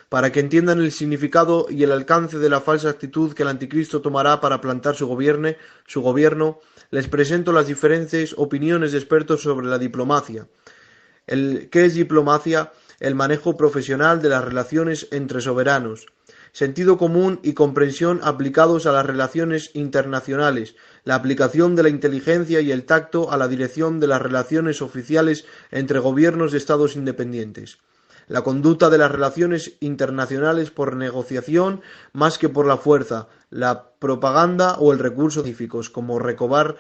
S2: Para que entiendan el significado y el alcance de la falsa actitud que el anticristo tomará para plantar su gobierno, les presento las diferentes opiniones de expertos sobre la diplomacia. ¿Qué es diplomacia? El manejo profesional de las relaciones entre soberanos. Sentido común y comprensión aplicados a las relaciones internacionales, la aplicación de la inteligencia y el tacto a la dirección de las relaciones oficiales entre gobiernos de estados independientes. La conducta de las relaciones internacionales por negociación más que por la fuerza, la propaganda o el recurso científicos, como recabar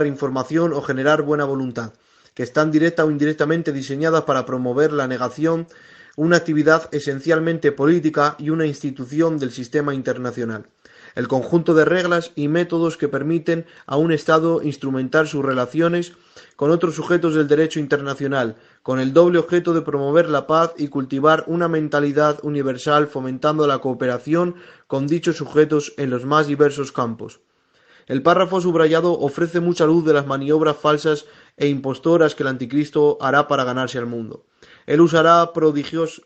S2: información o generar buena voluntad, que están directa o indirectamente diseñadas para promover la negación, una actividad esencialmente política y una institución del sistema internacional. El conjunto de reglas y métodos que permiten a un Estado instrumentar sus relaciones con otros sujetos del derecho internacional, con el doble objeto de promover la paz y cultivar una mentalidad universal fomentando la cooperación con dichos sujetos en los más diversos campos. El párrafo subrayado ofrece mucha luz de las maniobras falsas e impostoras que el anticristo hará para ganarse al mundo. Él usará prodigios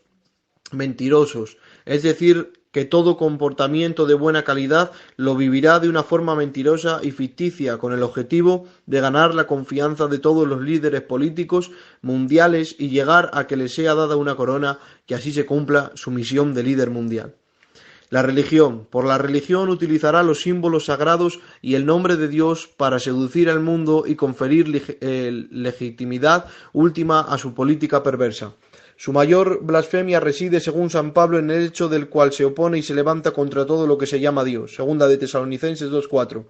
S2: mentirosos, es decir, que todo comportamiento de buena calidad lo vivirá de una forma mentirosa y ficticia con el objetivo de ganar la confianza de todos los líderes políticos mundiales y llegar a que les sea dada una corona, que así se cumpla su misión de líder mundial. La religión. Por la religión utilizará los símbolos sagrados y el nombre de Dios para seducir al mundo y conferir legitimidad última a su política perversa. Su mayor blasfemia reside, según San Pablo, en el hecho del cual se opone y se levanta contra todo lo que se llama Dios. Segunda de Tesalonicenses 2:4.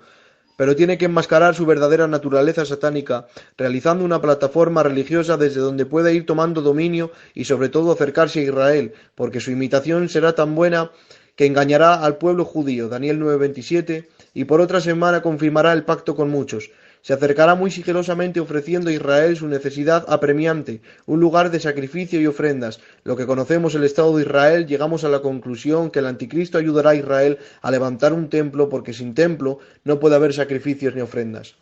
S2: Pero tiene que enmascarar su verdadera naturaleza satánica, realizando una plataforma religiosa desde donde pueda ir tomando dominio y sobre todo acercarse a Israel, porque su imitación será tan buena que engañará al pueblo judío. Daniel 9:27. Y por otra semana confirmará el pacto con muchos. Se acercará muy sigilosamente ofreciendo a Israel su necesidad apremiante, un lugar de sacrificio y ofrendas. Lo que conocemos el Estado de Israel, llegamos a la conclusión que el anticristo ayudará a Israel a levantar un templo, porque sin templo no puede haber sacrificios ni ofrendas.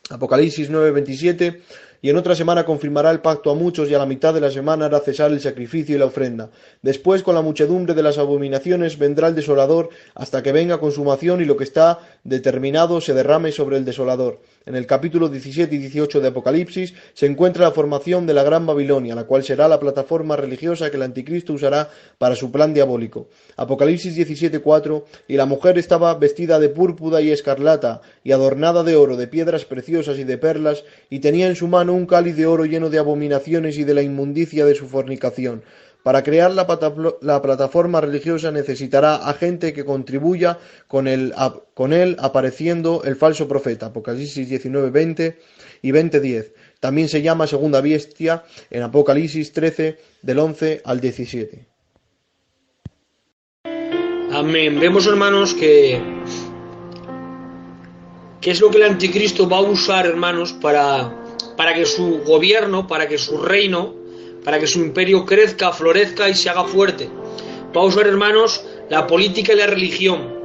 S2: Apocalipsis 9:27. Y en otra semana confirmará el pacto a muchos, y a la mitad de la semana hará cesar el sacrificio y la ofrenda. Después, con la muchedumbre de las abominaciones, vendrá el desolador, hasta que venga consumación y lo que está determinado se derrame sobre el desolador. En el capítulo 17 y 18 de Apocalipsis se encuentra la formación de la Gran Babilonia, la cual será la plataforma religiosa que el anticristo usará para su plan diabólico. Apocalipsis 17:4. Y la mujer estaba vestida de púrpura y escarlata, y adornada de oro, de piedras preciosas y de perlas, y tenía en su mano un cáliz de oro lleno de abominaciones y de la inmundicia de su fornicación. Para crear la plataforma religiosa necesitará a gente que contribuya con él apareciendo el falso profeta. Apocalipsis 19:20 y 20:10. También se llama segunda bestia en Apocalipsis 13, del 11 al 17.
S1: Amén. Vemos, hermanos, que es lo que el anticristo va a usar, hermanos, para que su gobierno, para que su reino, para que su imperio crezca, florezca y se haga fuerte. Va a usar, hermanos, la política y la religión.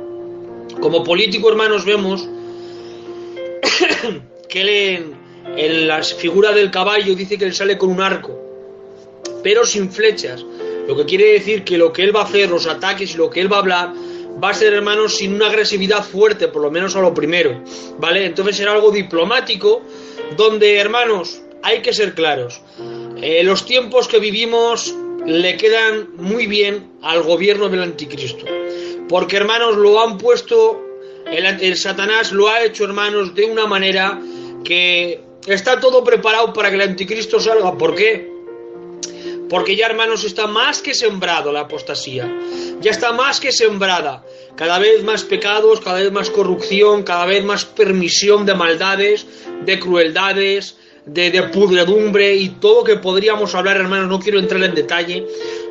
S1: Como político, hermanos, vemos que en la figura del caballo dice que él sale con un arco, pero sin flechas. Lo que quiere decir que lo que él va a hacer, los ataques y lo que él va a hablar, va a ser, hermanos, sin una agresividad fuerte, por lo menos a lo primero, ¿vale? Entonces será algo diplomático, donde, hermanos, hay que ser claros. Los tiempos que vivimos le quedan muy bien al gobierno del anticristo, porque, hermanos, lo han puesto, el Satanás lo ha hecho, hermanos, de una manera que está todo preparado para que el anticristo salga. ¿Por qué? Porque ya, hermanos, está más que sembrado la apostasía. Ya está más que sembrada. Cada vez más pecados, cada vez más corrupción, cada vez más permisión de maldades, de crueldades, de pudredumbre y todo lo que podríamos hablar, hermanos. No quiero entrar en detalle,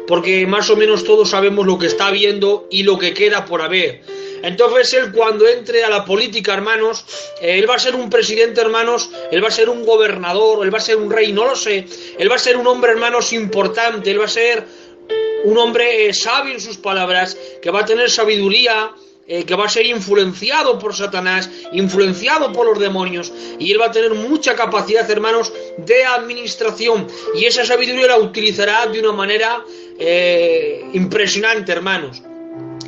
S1: porque más o menos todos sabemos lo que está habiendo y lo que queda por haber. Entonces él, cuando entre a la política, hermanos, él va a ser un presidente, hermanos, él va a ser un gobernador, él va a ser un rey, no lo sé, él va a ser un hombre, hermanos, importante, él va a ser un hombre sabio en sus palabras, que va a tener sabiduría, que va a ser influenciado por Satanás, influenciado por los demonios, y él va a tener mucha capacidad, hermanos, de administración, y esa sabiduría la utilizará de una manera impresionante, hermanos.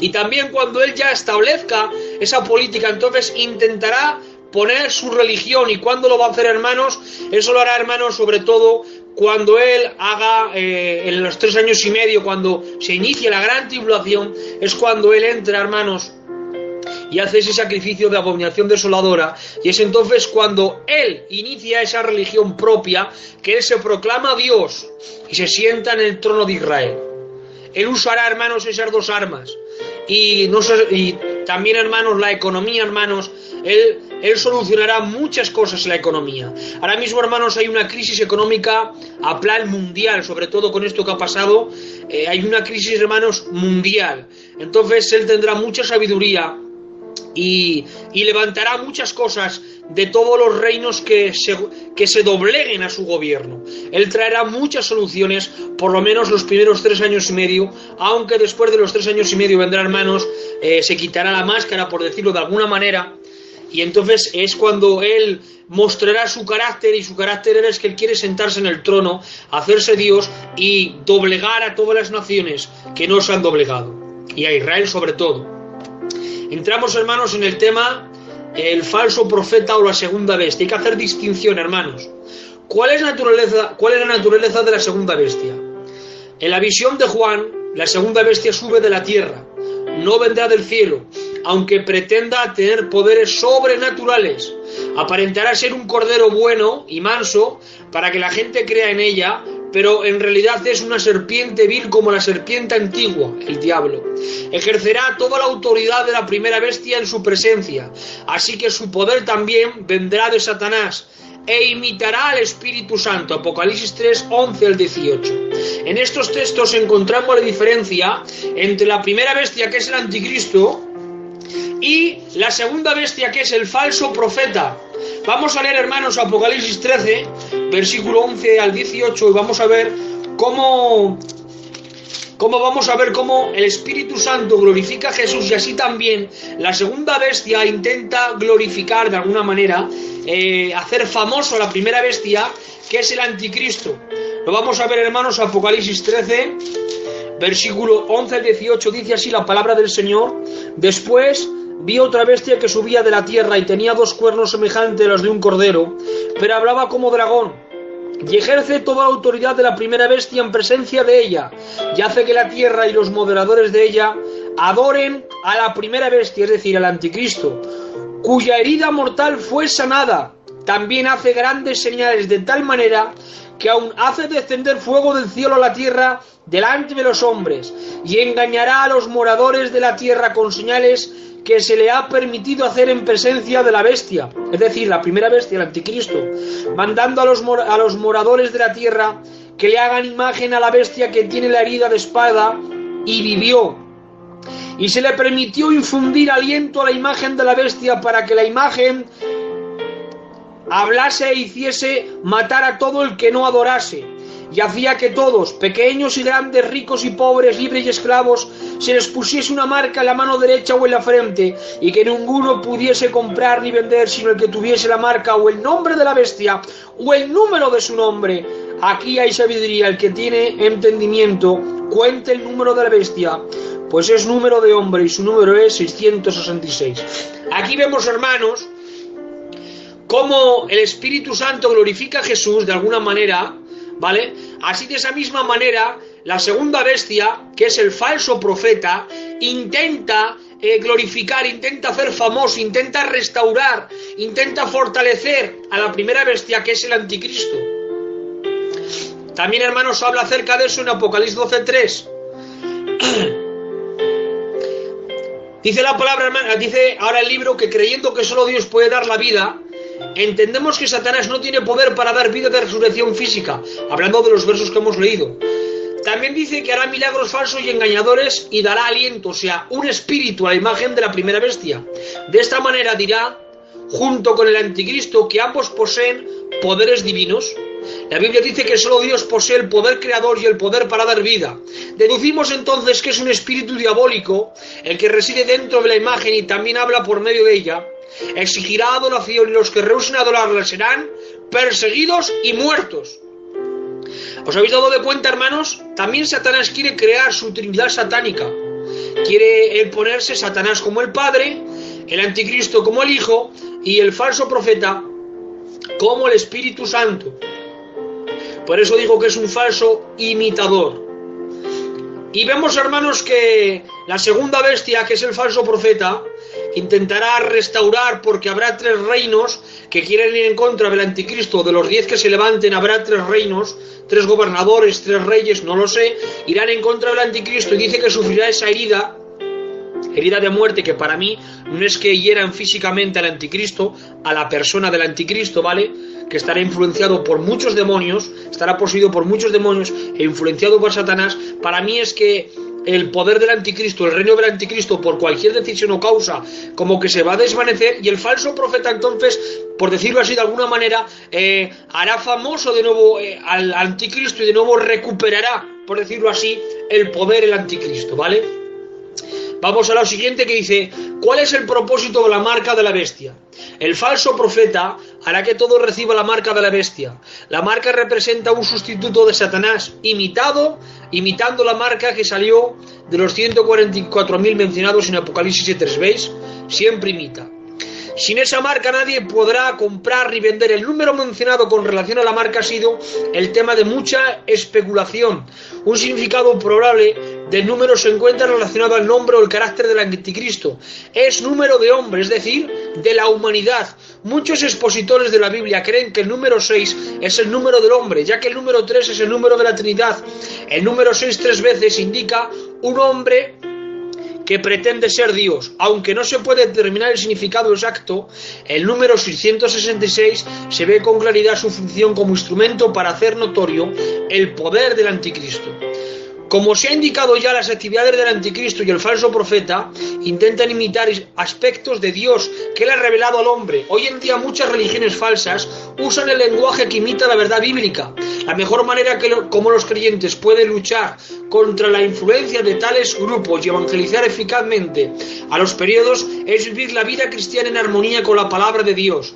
S1: Y también cuando él ya establezca esa política, entonces intentará poner su religión. ¿Y cuándo lo va a hacer, hermanos? Eso lo hará, hermanos, sobre todo cuando él haga, en los 3 años y medio, cuando se inicie la gran tribulación, es cuando él entra, hermanos, y hace ese sacrificio de abominación desoladora, y es entonces cuando él inicia esa religión propia, que él se proclama Dios y se sienta en el trono de Israel. Él usará, hermanos, esas dos armas. Y también, hermanos, la economía, hermanos, él solucionará muchas cosas en la economía. Ahora mismo, hermanos, hay una crisis económica a plan mundial, sobre todo con esto que ha pasado, hay una crisis, hermanos, mundial. Entonces él tendrá mucha sabiduría y levantará muchas cosas de todos los reinos que se dobleguen a su gobierno. Él traerá muchas soluciones, por lo menos los primeros 3 años y medio, aunque después de los 3 años y medio vendrá, hermanos, se quitará la máscara, por decirlo de alguna manera, y entonces es cuando él mostrará su carácter, y su carácter es que él quiere sentarse en el trono, hacerse Dios y doblegar a todas las naciones que no se han doblegado, y a Israel sobre todo. Entramos, hermanos, en el tema el falso profeta o la segunda bestia. Hay que hacer distinción, hermanos. ¿Cuál es la naturaleza de la segunda bestia? En la visión de Juan, la segunda bestia sube de la tierra, no vendrá del cielo, aunque pretenda tener poderes sobrenaturales. Aparentará ser un cordero bueno y manso para que la gente crea en ella, pero en realidad es una serpiente vil como la serpiente antigua, el diablo. Ejercerá toda la autoridad de la primera bestia en su presencia, así que su poder también vendrá de Satanás, e imitará al Espíritu Santo. Apocalipsis 3, 11 al 18. En estos textos encontramos la diferencia entre la primera bestia, que es el anticristo, y la segunda bestia, que es el falso profeta. Vamos a leer, hermanos, Apocalipsis 13, versículo 11 al 18, y vamos a ver cómo el Espíritu Santo glorifica a Jesús, y así también la segunda bestia intenta glorificar de alguna manera, hacer famoso a la primera bestia, que es el anticristo. Lo vamos a ver, hermanos, Apocalipsis 13, versículo 11 al 18, dice así la palabra del Señor. Después vi otra bestia que subía de la tierra y tenía 2 cuernos semejantes a los de un cordero, pero hablaba como dragón, y ejerce toda la autoridad de la primera bestia en presencia de ella, y hace que la tierra y los moradores de ella adoren a la primera bestia, es decir, al anticristo, cuya herida mortal fue sanada. También hace grandes señales, de tal manera que aún hace descender fuego del cielo a la tierra delante de los hombres, y engañará a los moradores de la tierra con señales que se le ha permitido hacer en presencia de la bestia, es decir, la primera bestia, el anticristo, mandando a los moradores de la tierra que le hagan imagen a la bestia que tiene la herida de espada y vivió. Y se le permitió infundir aliento a la imagen de la bestia para que la imagen hablase e hiciese matar a todo el que no adorase. Y hacía que todos, pequeños y grandes, ricos y pobres, libres y esclavos, se les pusiese una marca en la mano derecha o en la frente, y que ninguno pudiese comprar ni vender sino el que tuviese la marca o el nombre de la bestia o el número de su nombre. Aquí hay sabiduría. El que tiene entendimiento cuente el número de la bestia, pues es número de hombre y su número es 666. Aquí vemos, hermanos, cómo el Espíritu Santo glorifica a Jesús de alguna manera, ¿vale? Así, de esa misma manera, la segunda bestia, que es el falso profeta, intenta glorificar, intenta hacer famoso, intenta restaurar, intenta fortalecer a la primera bestia, que es el anticristo. También, hermanos, habla acerca de eso en Apocalipsis 12:3. Dice la palabra, hermano, dice ahora el libro, que creyendo que solo Dios puede dar la vida, entendemos que Satanás no tiene poder para dar vida de resurrección física, hablando de los versos que hemos leído. También dice que hará milagros falsos y engañadores y dará aliento, o sea, un espíritu a la imagen de la primera bestia. De esta manera dirá, junto con el anticristo, que ambos poseen poderes divinos. La Biblia dice que solo Dios posee el poder creador y el poder para dar vida. Deducimos entonces que es un espíritu diabólico el que reside dentro de la imagen y también habla por medio de ella. Exigirá adoración y los que rehúsen adorarla serán perseguidos y muertos. ¿Os habéis dado de cuenta, hermanos? También Satanás quiere crear su trinidad satánica. Quiere ponerse Satanás como el Padre, el anticristo como el Hijo y el falso profeta como el Espíritu Santo. Por eso digo que es un falso imitador. Y vemos, hermanos, que la segunda bestia, que es el falso profeta, intentará restaurar, porque habrá 3 reinos que quieren ir en contra del anticristo. De los 10 que se levanten habrá 3 reinos, 3 gobernadores, 3 reyes, no lo sé, irán en contra del anticristo, y dice que sufrirá esa herida de muerte, que para mí no es que hieran físicamente al anticristo, a la persona del anticristo, ¿vale?, que estará influenciado por muchos demonios, estará poseído por muchos demonios e influenciado por Satanás. Para mí es que el poder del anticristo, el reino del anticristo, por cualquier decisión o causa, como que se va a desvanecer, y el falso profeta entonces, por decirlo así de alguna manera, hará famoso de nuevo al anticristo y de nuevo recuperará, por decirlo así, el poder del anticristo, ¿vale? Vamos a lo siguiente, que dice, ¿cuál es el propósito de la marca de la bestia? El falso profeta hará que todo reciba la marca de la bestia. La marca representa un sustituto de Satanás, imitando la marca que salió de los 144.000 mencionados en Apocalipsis 7:3. ¿Veis? Siempre imita. Sin esa marca nadie podrá comprar ni vender. El número mencionado con relación a la marca ha sido el tema de mucha especulación. Un significado probable del número se encuentra relacionado al nombre o el carácter del anticristo. Es número de hombre, es decir, de la humanidad. Muchos expositores de la Biblia creen que el número 6 es el número del hombre, ya que el número 3 es el número de la Trinidad. El número 6 3 veces indica un hombre que pretende ser Dios. Aunque no se puede determinar el significado exacto, el número 666 se ve con claridad su función como instrumento para hacer notorio el poder del anticristo. Como se ha indicado ya, las actividades del anticristo y el falso profeta intentan imitar aspectos de Dios que él ha revelado al hombre. Hoy en día muchas religiones falsas usan el lenguaje que imita la verdad bíblica. La mejor manera como los creyentes pueden luchar contra la influencia de tales grupos y evangelizar eficazmente a los periodos es vivir la vida cristiana en armonía con la palabra de Dios.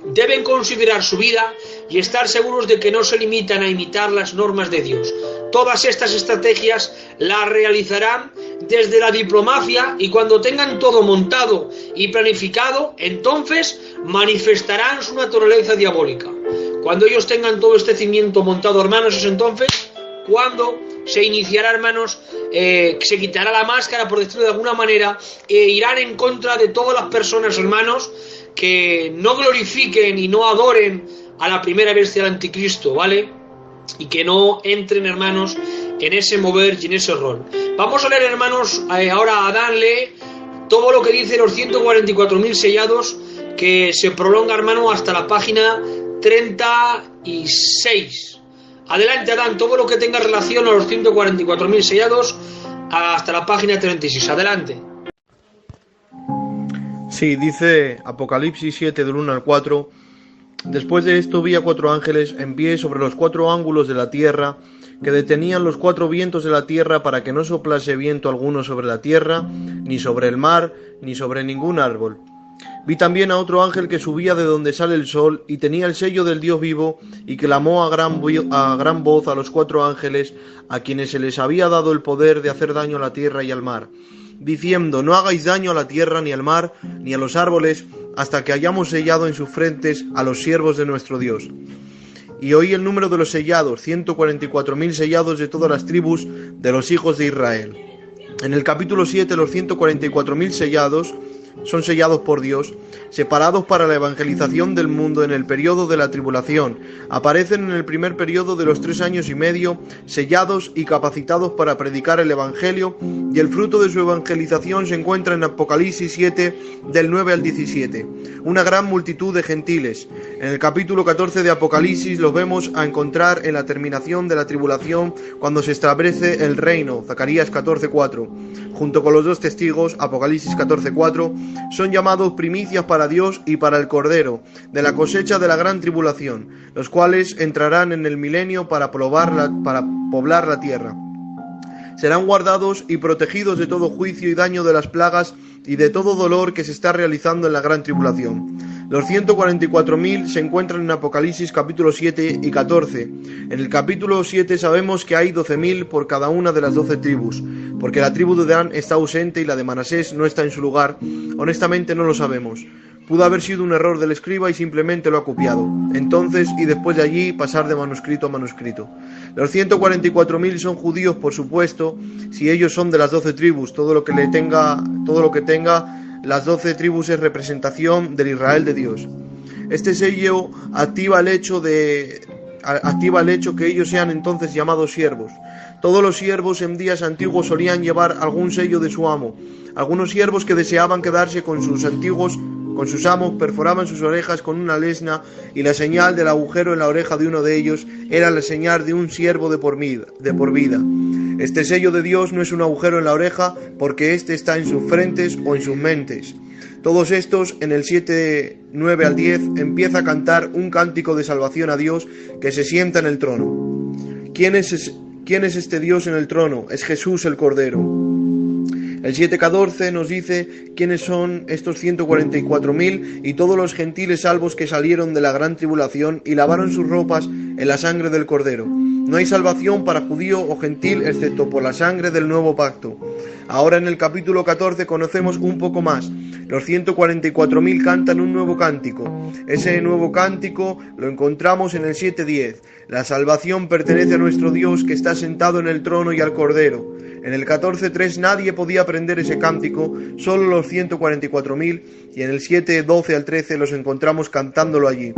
S1: Deben considerar su vida y estar seguros de que no se limitan a imitar las normas de Dios. Todas estas estrategias las realizarán desde la diplomacia, y cuando tengan todo montado y planificado, entonces manifestarán su naturaleza diabólica. Cuando ellos tengan todo este cimiento montado, hermanos, es entonces cuando se iniciará, hermanos, se quitará la máscara, por decirlo de alguna manera, e irán en contra de todas las personas, hermanos, que no glorifiquen y no adoren a la primera bestia del anticristo, ¿vale? Y que no entren, hermanos, en ese mover y en ese rol. Vamos a leer, hermanos, ahora Adán lee todo lo que dice los 144.000 sellados, que se prolonga, hermano, hasta la página 36. Adelante, Adán, todo lo que tenga relación a los 144.000 sellados hasta la página 36. Adelante.
S2: Sí, dice Apocalipsis 7 del 1 al 4. Después de esto vi a 4 ángeles en pie sobre los 4 ángulos de la tierra, que detenían los 4 vientos de la tierra para que no soplase viento alguno sobre la tierra, ni sobre el mar, ni sobre ningún árbol. Vi también a otro ángel que subía de donde sale el sol y tenía el sello del Dios vivo, y que clamó a gran voz a los 4 ángeles, a quienes se les había dado el poder de hacer daño a la tierra y al mar, diciendo: no hagáis daño a la tierra, ni al mar, ni a los árboles, hasta que hayamos sellado en sus frentes a los siervos de nuestro Dios. Y oí el número de los sellados, 144.000 sellados de todas las tribus de los hijos de Israel. En el capítulo 7, los 144.000 sellados son sellados por Dios, separados para la evangelización del mundo en el periodo de la tribulación. Aparecen en el primer periodo de los 3 años y medio, sellados y capacitados para predicar el Evangelio, y el fruto de su evangelización se encuentra en Apocalipsis 7, del 9 al 17. Una gran multitud de gentiles. En el capítulo 14 de Apocalipsis los vemos a encontrar en la terminación de la tribulación, cuando se establece el reino, Zacarías 14:4. Junto con los 2 testigos, Apocalipsis 14:4, son llamados primicias para Dios y para el Cordero, de la cosecha de la gran tribulación, los cuales entrarán en el milenio para poblar la tierra. Serán guardados y protegidos de todo juicio y daño de las plagas y de todo dolor que se está realizando en la gran tribulación. Los 144.000 se encuentran en Apocalipsis capítulo 7 y 14. En el capítulo 7 sabemos que hay 12.000 por cada una de las 12 tribus, porque la tribu de Dan está ausente y la de Manasés no está en su lugar. Honestamente no lo sabemos. Pudo haber sido un error del escriba y simplemente lo ha copiado. Entonces, y después de allí, pasar de manuscrito a manuscrito. Los 144.000 son judíos, por supuesto, si ellos son de las 12 tribus. Todo lo que tenga las 12 tribus es representación del Israel de Dios. Este sello activa el hecho que ellos sean entonces llamados siervos. Todos los siervos en días antiguos solían llevar algún sello de su amo. Algunos siervos que deseaban quedarse con sus amos perforaban sus orejas con una lesna, y la señal del agujero en la oreja de uno de ellos era la señal de un siervo de por vida. Este sello de Dios no es un agujero en la oreja, porque éste está en sus frentes o en sus mentes. Todos estos, en el 7, 9 al 10, empieza a cantar un cántico de salvación a Dios que se sienta en el trono. ¿Quién es este Dios en el trono? Es Jesús el Cordero. El 7:14 nos dice quiénes son estos 144.000 y todos los gentiles salvos que salieron de la gran tribulación y lavaron sus ropas en la sangre del Cordero. No hay salvación para judío o gentil excepto por la sangre del nuevo pacto. Ahora en el capítulo 14 conocemos un poco más. Los 144.000 cantan un nuevo cántico. Ese nuevo cántico lo encontramos en el 7:10. La salvación pertenece a nuestro Dios que está sentado en el trono y al Cordero. En el 14:3 nadie podía aprender ese cántico, solo los 144.000, y en el 7:12 al 13 los encontramos cantándolo allí.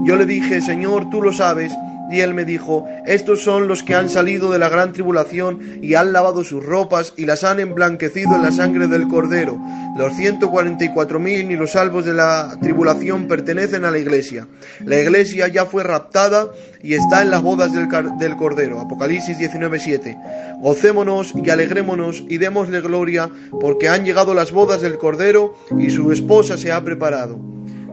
S2: Yo le dije, Señor, tú lo sabes. Y él me dijo, estos son los que han salido de la gran tribulación y han lavado sus ropas y las han emblanquecido en la sangre del Cordero. Los 144.000 y los salvos de la tribulación pertenecen a la iglesia. La iglesia ya fue raptada y está en las bodas del Cordero. Apocalipsis 19:7. Gocémonos y alegrémonos y démosle gloria, porque han llegado las bodas del Cordero y su esposa se ha preparado.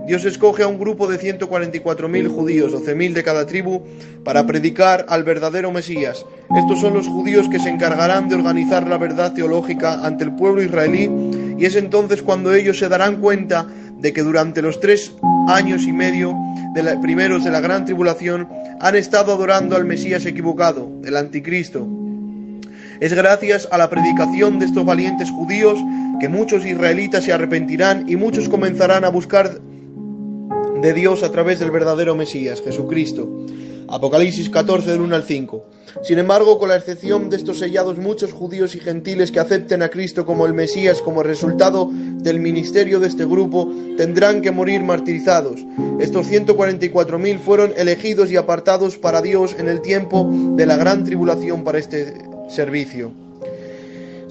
S2: Dios escoge a un grupo de 144.000 judíos, 12.000 de cada tribu, para predicar al verdadero Mesías. Estos son los judíos que se encargarán de organizar la verdad teológica ante el pueblo israelí, y es entonces cuando ellos se darán cuenta de que durante los 3 años y medio primeros de la gran tribulación han estado adorando al Mesías equivocado, el anticristo. Es gracias a la predicación de estos valientes judíos que muchos israelitas se arrepentirán y muchos comenzarán a buscar de Dios a través del verdadero Mesías, Jesucristo. Apocalipsis 14, del 1 al 5. Sin embargo, con la excepción de estos sellados, muchos judíos y gentiles que acepten a Cristo como el Mesías como resultado del ministerio de este grupo, tendrán que morir martirizados. Estos 144.000 fueron elegidos y apartados para Dios en el tiempo de la gran tribulación para este servicio.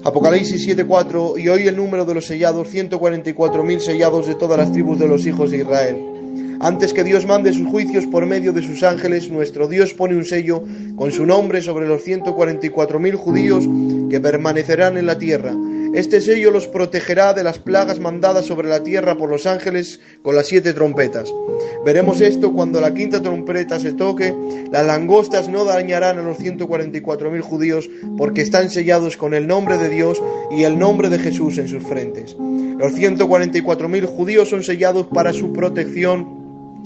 S2: Apocalipsis 7:4. Y hoy el número de los sellados, 144.000 sellados de todas las tribus de los hijos de Israel. Antes que Dios mande sus juicios por medio de sus ángeles, nuestro Dios pone un sello con su nombre sobre los 144.000 judíos que permanecerán en la tierra. Este sello los protegerá de las plagas mandadas sobre la tierra por los ángeles con las 7 trompetas. Veremos esto cuando la 5ª trompeta se toque. Las langostas no dañarán a los 144.000 judíos porque están sellados con el nombre de Dios y el nombre de Jesús en sus frentes. Los 144.000 judíos son sellados para su protección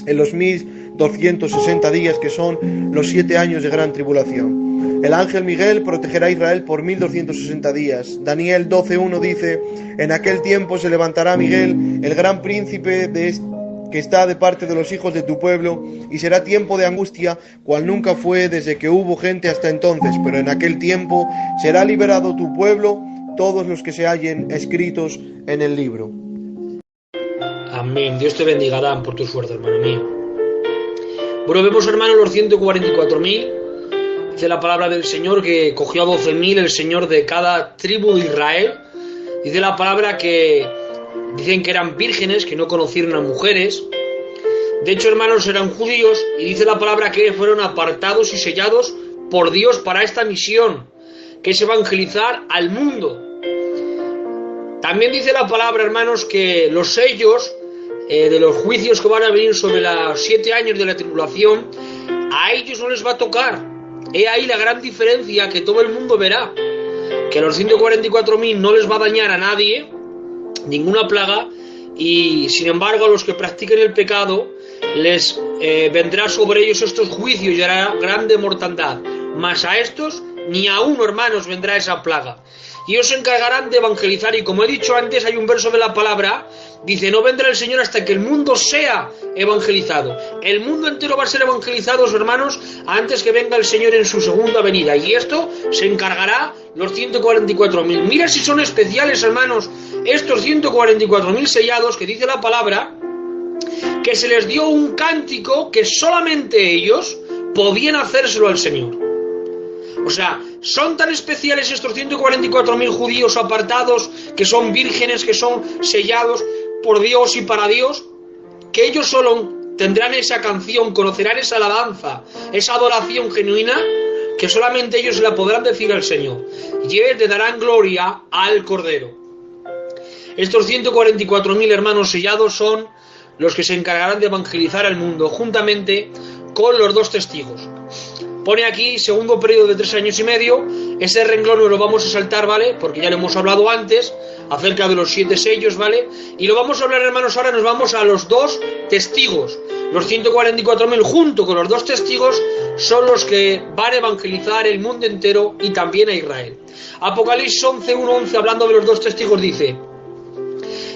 S2: en los 1260 días que son los 7 años de gran tribulación. El ángel Miguel protegerá a Israel por 1260 días. Daniel 12:1 dice, en aquel tiempo se levantará Miguel, el gran príncipe que está de parte de los hijos de tu pueblo, y será tiempo de angustia, cual nunca fue desde que hubo gente hasta entonces, pero en aquel tiempo será liberado tu pueblo todos los que se hallen escritos en el libro.
S1: Amén. Dios te bendiga, Dan, por tu esfuerzo, hermano mío. Bueno, vemos, hermano, los 144.000. Dice la palabra del Señor que cogió a 12.000 el Señor de cada tribu de Israel. Dice la palabra que dicen que eran vírgenes, que no conocieron a mujeres. De hecho, hermanos, eran judíos, y dice la palabra que fueron apartados y sellados por Dios para esta misión, que es evangelizar al mundo. También dice la palabra, hermanos, que los sellos de los juicios que van a venir sobre los 7 años de la tribulación, a ellos no les va a tocar. He ahí la gran diferencia que todo el mundo verá, que a los 144.000 no les va a dañar a nadie, ninguna plaga, y sin embargo a los que practiquen el pecado les vendrá sobre ellos estos juicios y hará grande mortandad. Mas a estos ni a uno, hermanos, vendrá esa plaga. Y ellos se encargarán de evangelizar, y como he dicho antes, hay un verso de la palabra, dice, no vendrá el Señor hasta que el mundo sea evangelizado. El mundo entero va a ser evangelizado, hermanos, antes que venga el Señor en su segunda venida, y esto se encargará los 144.000. Mira si son especiales, hermanos, estos 144.000 sellados, que dice la palabra, que se les dio un cántico que solamente ellos podían hacérselo al Señor. O sea, son tan especiales estos 144.000 judíos apartados, que son vírgenes, que son sellados por Dios y para Dios, que ellos solo tendrán esa canción, conocerán esa alabanza, esa adoración genuina, que solamente ellos la podrán decir al Señor, y ellos le darán gloria al Cordero. Estos 144.000 hermanos sellados son los que se encargarán de evangelizar al mundo, juntamente con los 2 testigos. Pone aquí, segundo periodo de 3 años y medio, ese renglón no lo vamos a saltar, ¿vale? Porque ya lo hemos hablado antes, acerca de los 7 sellos, ¿vale? Y lo vamos a hablar, hermanos, ahora nos vamos a los 2 testigos. Los 144.000 junto con los 2 testigos son los que van a evangelizar el mundo entero y también a Israel. Apocalipsis 11:1-11, hablando de los 2 testigos, dice: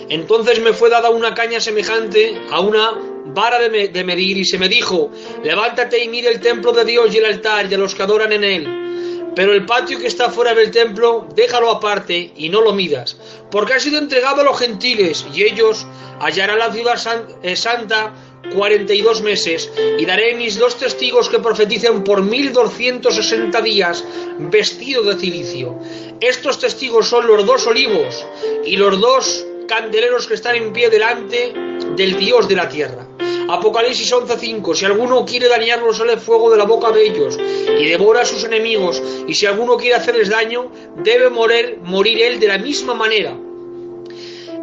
S1: entonces me fue dada una caña semejante a una vara de medir, y se me dijo, levántate y mide el templo de Dios y el altar y a los que adoran en él. Pero el patio que está fuera del templo, déjalo aparte y no lo midas, porque ha sido entregado a los gentiles, y ellos hallarán la ciudad santa 42 meses, y daré mis 2 testigos que profeticen por 1260 días, vestidos de cilicio. Estos testigos son los 2 olivos y los 2 candeleros que están en pie delante del Dios de la tierra. Apocalipsis 11:5, si alguno quiere dañarlos, sale fuego de la boca de ellos y devora a sus enemigos, y si alguno quiere hacerles daño, debe morir él de la misma manera.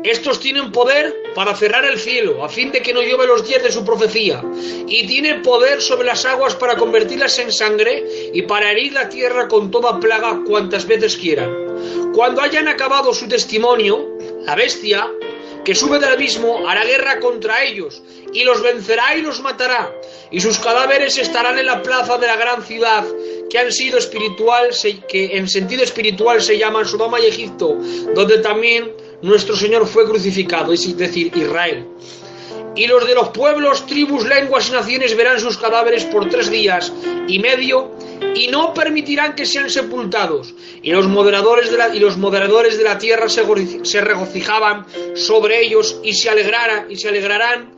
S1: Estos tienen poder para cerrar el cielo, a fin de que no llueve los días de su profecía, y tienen poder sobre las aguas para convertirlas en sangre, y para herir la tierra con toda plaga cuantas veces quieran. Cuando hayan acabado su testimonio, la bestia que sube del abismo hará guerra contra ellos, y los vencerá y los matará, y sus cadáveres estarán en la plaza de la gran ciudad, que en sentido espiritual se llama Sodoma y Egipto, donde también nuestro Señor fue crucificado, es decir, Israel. Y los de los pueblos, tribus, lenguas y naciones verán sus cadáveres por 3 días y medio, y no permitirán que sean sepultados. Y los moderadores de la tierra se regocijaban sobre ellos y se alegrarán,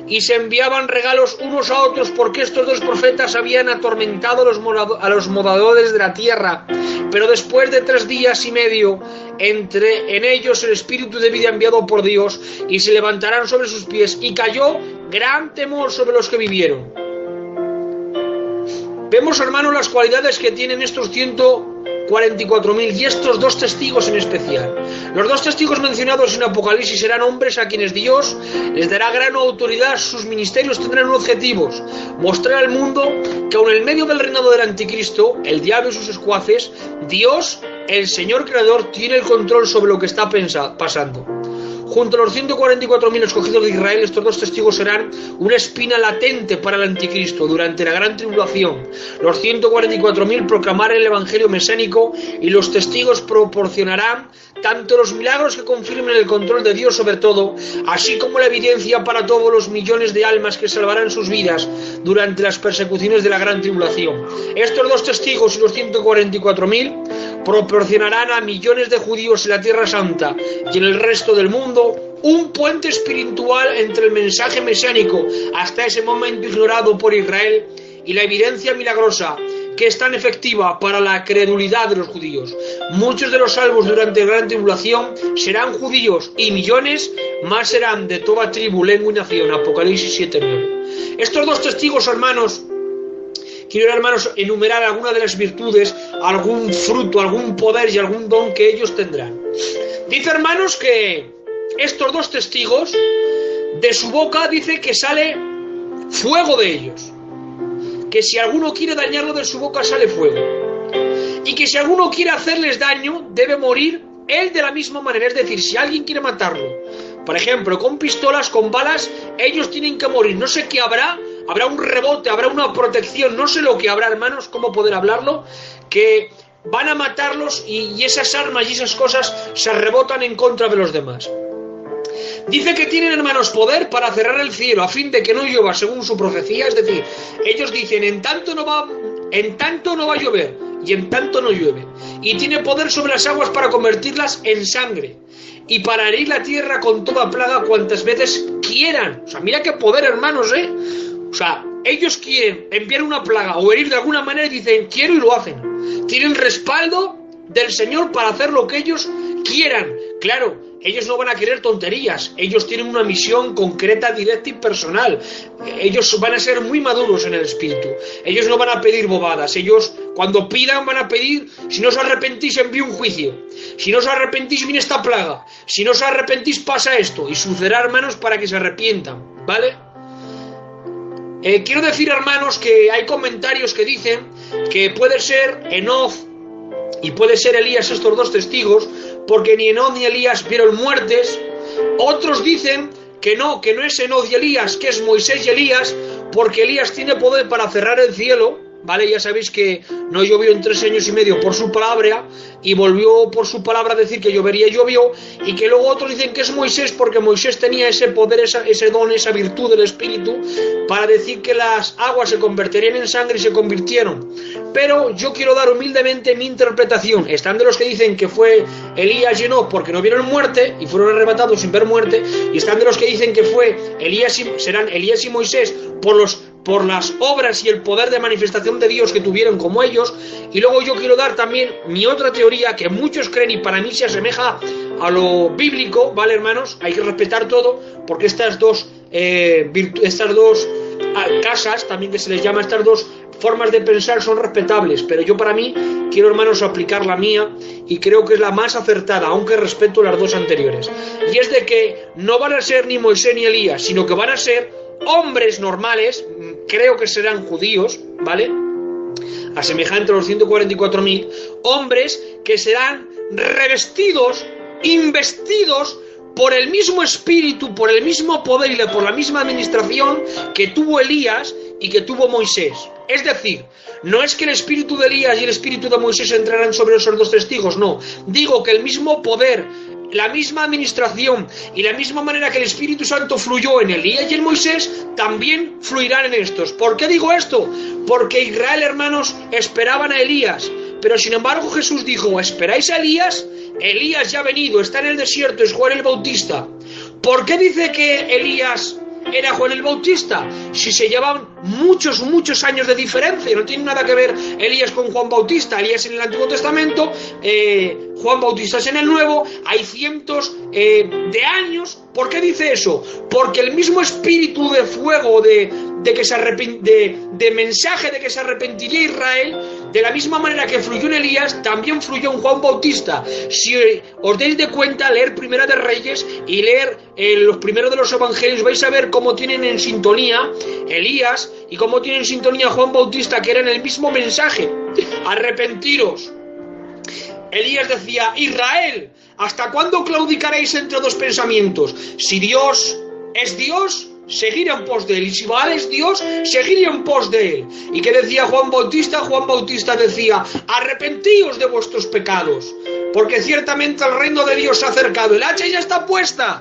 S1: y se enviaban regalos unos a otros, porque estos 2 profetas habían atormentado a los moradores de la tierra. Pero después de 3 días y medio, en ellos el espíritu de vida enviado por Dios, y se levantarán sobre sus pies, y cayó gran temor sobre los que vivieron. Vemos, hermanos, las cualidades que tienen estos 144.000 y estos 2 testigos en especial. Los 2 testigos mencionados en Apocalipsis serán hombres a quienes Dios les dará gran autoridad. Sus ministerios tendrán un objetivo: mostrar al mundo que aun en medio del reinado del anticristo, el diablo y sus secuaces, Dios, el Señor creador, tiene el control sobre lo que está pasando. Junto a los 144.000 escogidos de Israel, estos 2 testigos serán una espina latente para el anticristo durante la gran tribulación. Los 144.000 proclamarán el evangelio mesénico, y los testigos proporcionarán tanto los milagros que confirmen el control de Dios sobre todo, así como la evidencia para todos los millones de almas que salvarán sus vidas durante las persecuciones de la gran tribulación. Estos 2 testigos y los 144.000 proporcionarán a millones de judíos en la Tierra Santa y en el resto del mundo un puente espiritual entre el mensaje mesiánico hasta ese momento ignorado por Israel y la evidencia milagrosa que es tan efectiva para la credulidad de los judíos. Muchos de los salvos durante la gran tribulación serán judíos y millones más serán de toda tribu, lengua y nación. Apocalipsis 7:9. Estos dos testigos, hermanos, quiero, hermanos, enumerar algunas de las virtudes, algún fruto, algún poder y algún don que ellos tendrán. Dice, hermanos, que estos dos testigos, de su boca dice que sale fuego de ellos. Que si alguno quiere dañarlo, de su boca sale fuego. Y que si alguno quiere hacerles daño, debe morir él de la misma manera. Es decir, si alguien quiere matarlo, por ejemplo, con pistolas, con balas, ellos tienen que morir. No sé qué habrá un rebote, habrá una protección, no sé lo que habrá, hermanos, cómo poder hablarlo, que van a matarlos y esas armas y esas cosas se rebotan en contra de los demás. Dice que tienen, hermanos, poder para cerrar el cielo a fin de que no llueva según su profecía. Es decir, ellos dicen, en tanto no va a llover y en tanto no llueve. Y tiene poder sobre las aguas para convertirlas en sangre y para herir la tierra con toda plaga cuantas veces quieran. O sea, mira qué poder, hermanos, O sea, ellos quieren enviar una plaga o herir de alguna manera y dicen, quiero, y lo hacen. Tienen respaldo del Señor para hacer lo que ellos quieran. Claro, ellos no van a querer tonterías, ellos tienen una misión concreta, directa y personal. Ellos van a ser muy maduros en el espíritu. Ellos no van a pedir bobadas. Ellos, cuando pidan, van a pedir, si no os arrepentís, envío un juicio. Si no os arrepentís, viene esta plaga. Si no os arrepentís, pasa esto. Y sucederá, hermanos, para que se arrepientan, ¿vale? Quiero decir, hermanos, que hay comentarios que dicen que puede ser Enoc y puede ser Elías, estos dos testigos, porque ni Enoc ni Elías vieron muertes. Otros dicen que no es Enoc y Elías, que es Moisés y Elías, porque Elías tiene poder para cerrar el cielo, ¿vale? Ya sabéis que no llovió en 3 años y medio por su palabra, y volvió por su palabra a decir que llovería y llovió, y que luego otros dicen que es Moisés, porque Moisés tenía ese poder, ese don, esa virtud del Espíritu, para decir que las aguas se convertirían en sangre y se convirtieron. Pero yo quiero dar humildemente mi interpretación. Están de los que dicen que fue Elías y Enoc porque no vieron muerte y fueron arrebatados sin ver muerte, y están de los que dicen que fue serán Elías y Moisés por las obras y el poder de manifestación de Dios que tuvieron como ellos. Y luego yo quiero dar también mi otra teoría que muchos creen y para mí se asemeja a lo bíblico, ¿vale, hermanos? Hay que respetar todo, porque estas dos casas, también que se les llama, estas dos formas de pensar son respetables, pero yo para mí quiero, hermanos, aplicar la mía y creo que es la más acertada, aunque respeto las dos anteriores. Y es de que no van a ser ni Moisés ni Elías, sino que van a ser hombres normales, creo que serán judíos, ¿vale? A semejanza de los 144.000, hombres que serán revestidos, investidos por el mismo espíritu, por el mismo poder y por la misma administración que tuvo Elías y que tuvo Moisés. Es decir, no es que el espíritu de Elías y el espíritu de Moisés entraran sobre esos dos testigos, no. Digo que el mismo poder, la misma administración y la misma manera que el Espíritu Santo fluyó en Elías y en Moisés, también fluirán en estos. ¿Por qué digo esto? Porque Israel, hermanos, esperaban a Elías, pero sin embargo Jesús dijo, ¿esperáis a Elías? Elías ya ha venido, está en el desierto, es Juan el Bautista. ¿Por qué dice que Elías era Juan el Bautista? Si se llevan muchos años de diferencia, no tiene nada que ver Elías con Juan Bautista. Elías en el Antiguo Testamento, Juan Bautista es en el Nuevo, hay cientos de años. ¿Por qué dice eso? Porque el mismo espíritu de fuego, de mensaje de que se arrepentiría Israel, de la misma manera que fluyó en Elías, también fluyó en Juan Bautista. Si os dais de cuenta, leer Primera de Reyes y leer los primeros de los evangelios, vais a ver cómo tienen en sintonía Elías y cómo tienen en sintonía Juan Bautista, que eran el mismo mensaje: arrepentiros. Elías decía: Israel, ¿hasta cuándo claudicaréis entre dos pensamientos? Si Dios es Dios, seguir en pos de él, y si Baal es Dios, seguir en pos de él. ¿Y qué decía Juan Bautista? Juan Bautista decía: arrepentíos de vuestros pecados, porque ciertamente el reino de Dios se ha acercado. El hacha ya está puesta,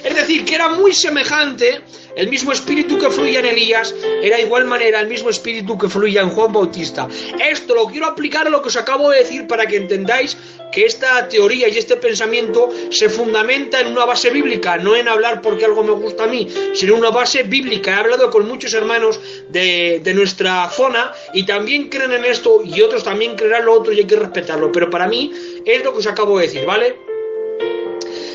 S1: Es decir, que era muy semejante, el mismo espíritu que fluía en Elías, era de igual manera el mismo espíritu que fluía en Juan Bautista. Esto lo quiero aplicar a lo que os acabo de decir para que entendáis que esta teoría y este pensamiento se fundamenta en una base bíblica, no en hablar porque algo me gusta a mí, sino en una base bíblica. He hablado con muchos hermanos de nuestra zona y también creen en esto y otros también creerán lo otro y hay que respetarlo, pero para mí es lo que os acabo de decir, ¿vale?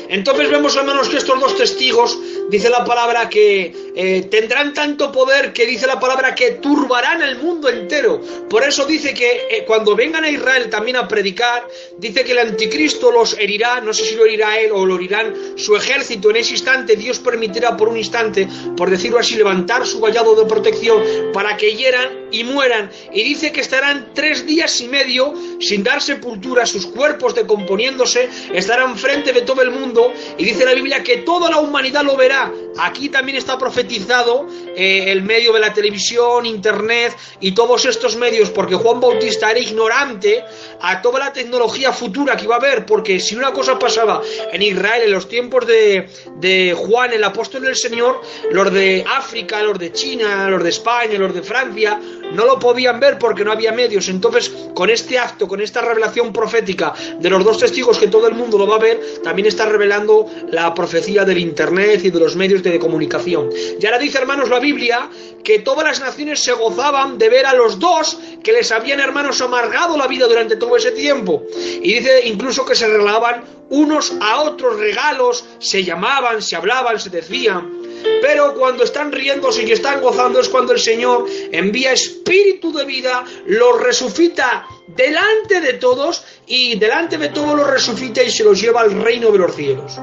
S1: Entonces vemos, hermanos, que estos dos testigos, dice la palabra que tendrán tanto poder que dice la palabra que turbarán el mundo entero. Por eso dice que cuando vengan a Israel también a predicar, dice que el anticristo los herirá, no sé si lo herirá él o lo herirán su ejército. En ese instante Dios permitirá por un instante, por decirlo así, levantar su vallado de protección para que hieran y mueran. Y dice que estarán 3 días y medio sin dar sepultura, sus cuerpos decomponiéndose, estarán frente de todo el mundo. Y dice la Biblia que toda la humanidad lo verá. Aquí también está profetizado el medio de la televisión, internet y todos estos medios, porque Juan Bautista era ignorante a toda la tecnología futura que iba a haber, porque si una cosa pasaba en Israel en los tiempos de Juan, el apóstol del Señor, los de África, los de China, los de España, los de Francia, no lo podían ver porque no había medios. Entonces, con este acto, con esta revelación profética de los dos testigos que todo el mundo lo va a ver, también está revelando la profecía del internet y de los medios de comunicación. Y ahora dice, hermanos, la Biblia que todas las naciones se gozaban de ver a los dos que les habían, hermanos, amargado la vida durante todo ese tiempo. Y dice incluso que se regalaban unos a otros regalos, se llamaban, se hablaban, se decían. Pero cuando están riéndose y están gozando es cuando el Señor envía espíritu de vida, los resucita delante de todos y delante de todos los resucita y se los lleva al reino de los cielos.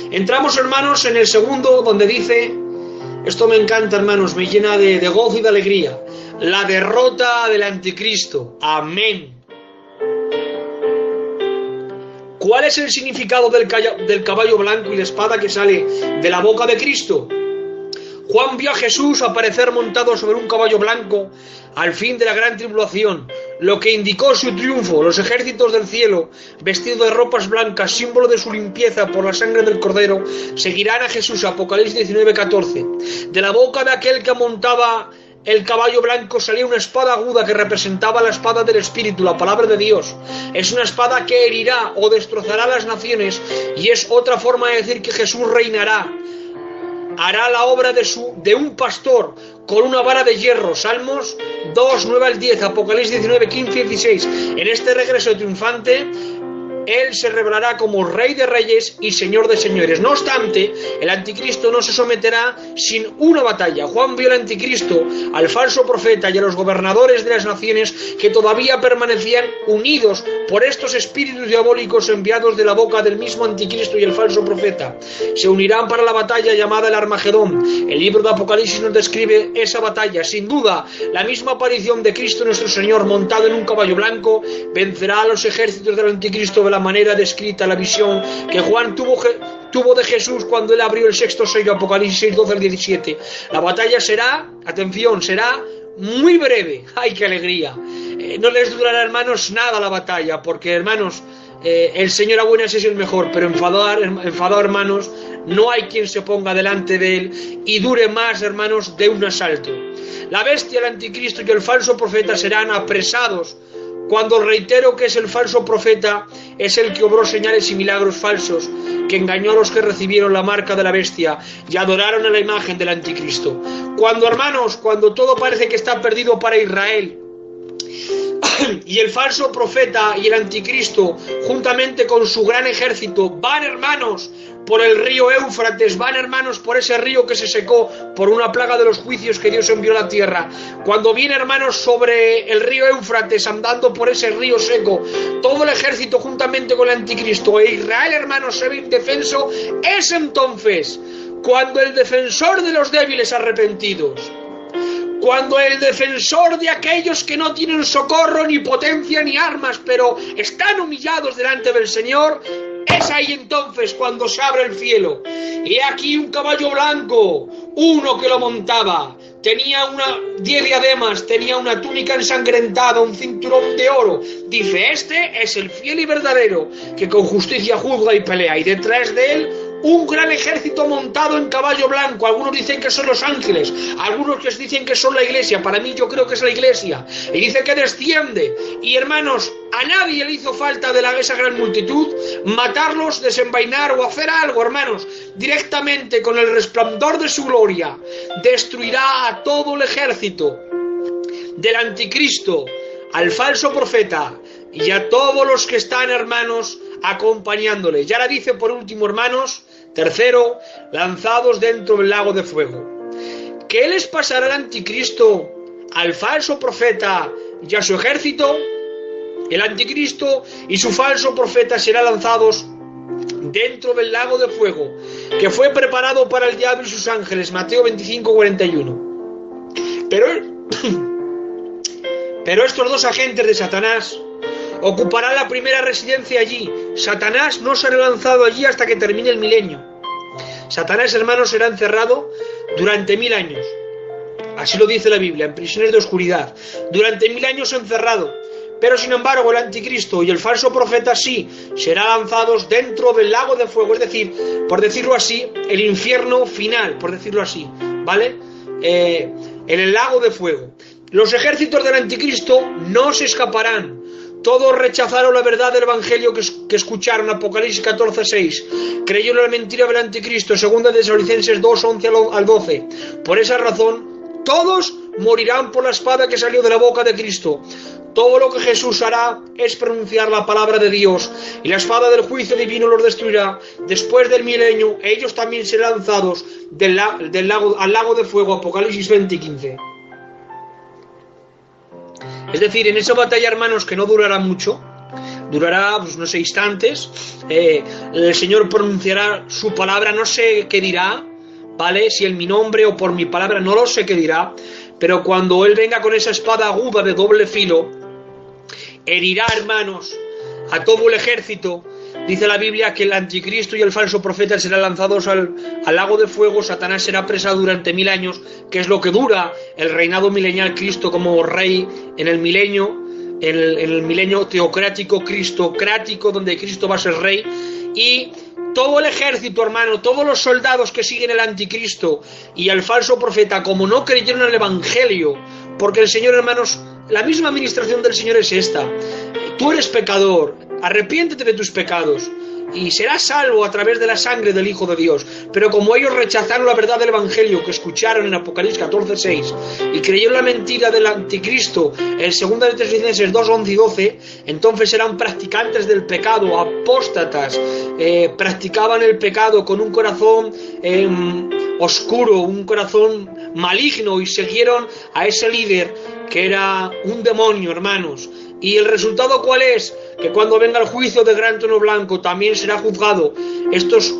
S1: Entramos, hermanos, en el segundo, donde dice, esto me encanta, hermanos, me llena de gozo y de alegría, la derrota del anticristo. Amén. ¿Cuál es el significado del caballo blanco y la espada que sale de la boca de Cristo? Juan vio a Jesús aparecer montado sobre un caballo blanco al fin de la gran tribulación, lo que indicó su triunfo. Los ejércitos del cielo, vestidos de ropas blancas, símbolo de su limpieza por la sangre del Cordero, seguirán a Jesús. Apocalipsis 19:14. De la boca de aquel que montaba el caballo blanco salía una espada aguda que representaba la espada del Espíritu, la palabra de Dios. Es una espada que herirá o destrozará las naciones y es otra forma de decir que Jesús reinará. Hará la obra de un pastor con una vara de hierro. Salmos 2, 9 al 10, Apocalipsis 19, 15 y 16. En este regreso triunfante, Él se revelará como Rey de Reyes y Señor de Señores. No obstante, el anticristo no se someterá sin una batalla. Juan vio al anticristo, al falso profeta y a los gobernadores de las naciones que todavía permanecían unidos por estos espíritus diabólicos enviados de la boca del mismo anticristo y el falso profeta. Se unirán para la batalla llamada el Armagedón. El libro de Apocalipsis nos describe esa batalla. Sin duda, la misma aparición de Cristo nuestro Señor montado en un caballo blanco vencerá a los ejércitos del anticristo de la manera descrita la visión que Juan tuvo de Jesús cuando él abrió el sexto sello, Apocalipsis 6, 12 al 17. La batalla será, atención, será muy breve. ¡Ay, qué alegría! No les durará, hermanos, nada la batalla, porque, hermanos, el Señor a buenas es el mejor, pero enfadado, hermanos, no hay quien se ponga delante de él y dure más, hermanos, de un asalto. La bestia, el anticristo y el falso profeta serán apresados. Cuando reitero que es el falso profeta, es el que obró señales y milagros falsos, que engañó a los que recibieron la marca de la bestia y adoraron a la imagen del anticristo. Cuando, hermanos, cuando todo parece que está perdido para Israel, y el falso profeta y el anticristo, juntamente con su gran ejército, van, hermanos, por el río Éufrates, van, hermanos, por ese río que se secó por una plaga de los juicios que Dios envió a la tierra. Cuando viene, hermanos, sobre el río Éufrates, andando por ese río seco, todo el ejército juntamente con el anticristo, e Israel, hermanos, se ve indefenso, es entonces cuando el defensor de los débiles arrepentidos, cuando el defensor de aquellos que no tienen socorro, ni potencia, ni armas, pero están humillados delante del Señor, es ahí entonces cuando se abre el cielo. Y aquí un caballo blanco, uno que lo montaba, tenía 10 diademas, tenía una túnica ensangrentada, un cinturón de oro. Dice, este es el fiel y verdadero, que con justicia juzga y pelea. Y detrás de él un gran ejército montado en caballo blanco. Algunos dicen que son los ángeles, algunos que dicen que son la iglesia. Para mí yo creo que es la iglesia. Y dice que desciende. Y hermanos, a nadie le hizo falta de esa gran multitud matarlos, desenvainar o hacer algo, hermanos. Directamente con el resplandor de su gloria destruirá a todo el ejército del anticristo, al falso profeta y a todos los que están, hermanos, acompañándole. Y ahora dice por último, hermanos, tercero, lanzados dentro del lago de fuego. ¿Qué les pasará al anticristo, al falso profeta y a su ejército? El anticristo y su falso profeta serán lanzados dentro del lago de fuego, que fue preparado para el diablo y sus ángeles. Mateo 25:41. Pero estos dos agentes de Satanás ocuparán la primera residencia allí. Satanás no será lanzado allí hasta que termine el milenio. Satanás, hermanos, será encerrado durante 1000 años. Así lo dice la Biblia, en prisiones de oscuridad. Durante 1000 años encerrado. Pero sin embargo el anticristo y el falso profeta sí serán lanzados dentro del lago de fuego. Es decir, por decirlo así, el infierno final, por decirlo así, ¿vale? En el lago de fuego. Los ejércitos del anticristo no se escaparán. Todos rechazaron la verdad del evangelio que escucharon. Apocalipsis 14:6. Creyeron la mentira del anticristo. Segunda de Tesalonicenses 2:11-12. Por esa razón, todos morirán por la espada que salió de la boca de Cristo. Todo lo que Jesús hará es pronunciar la palabra de Dios, y la espada del juicio divino los destruirá. Después del milenio, ellos también serán lanzados al lago de fuego. Apocalipsis 20:15. Es decir, en esa batalla, hermanos, que no durará mucho, durará, pues no sé, instantes, el Señor pronunciará su palabra, no sé qué dirá, ¿vale? Si en mi nombre o por mi palabra, no lo sé qué dirá, pero cuando Él venga con esa espada aguda de doble filo, herirá, hermanos, a todo el ejército. Dice la Biblia que el anticristo y el falso profeta serán lanzados al lago de fuego. Satanás será apresado durante 1000 años, que es lo que dura el reinado milenial. Cristo como rey en el milenio, en el milenio teocrático, cristocrático, donde Cristo va a ser rey. Y todo el ejército, hermano, todos los soldados que siguen el anticristo y al falso profeta, como no creyeron en el evangelio, porque el Señor, hermanos, la misma administración del Señor es esta: tú eres pecador, arrepiéntete de tus pecados y serás salvo a través de la sangre del Hijo de Dios. Pero como ellos rechazaron la verdad del evangelio que escucharon en Apocalipsis 14:6 y creyeron la mentira del anticristo en 2 de Tesalonicenses 2:11-12, entonces eran practicantes del pecado, apóstatas, practicaban el pecado con un corazón oscuro, un corazón maligno, y siguieron a ese líder que era un demonio, hermanos. ¿Y el resultado cuál es? Que cuando venga el juicio del gran trono blanco también será juzgado estos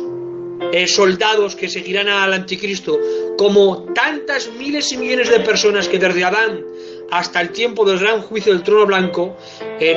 S1: soldados que seguirán al anticristo, como tantas miles y millones de personas que desde Adán hasta el tiempo del gran juicio del trono blanco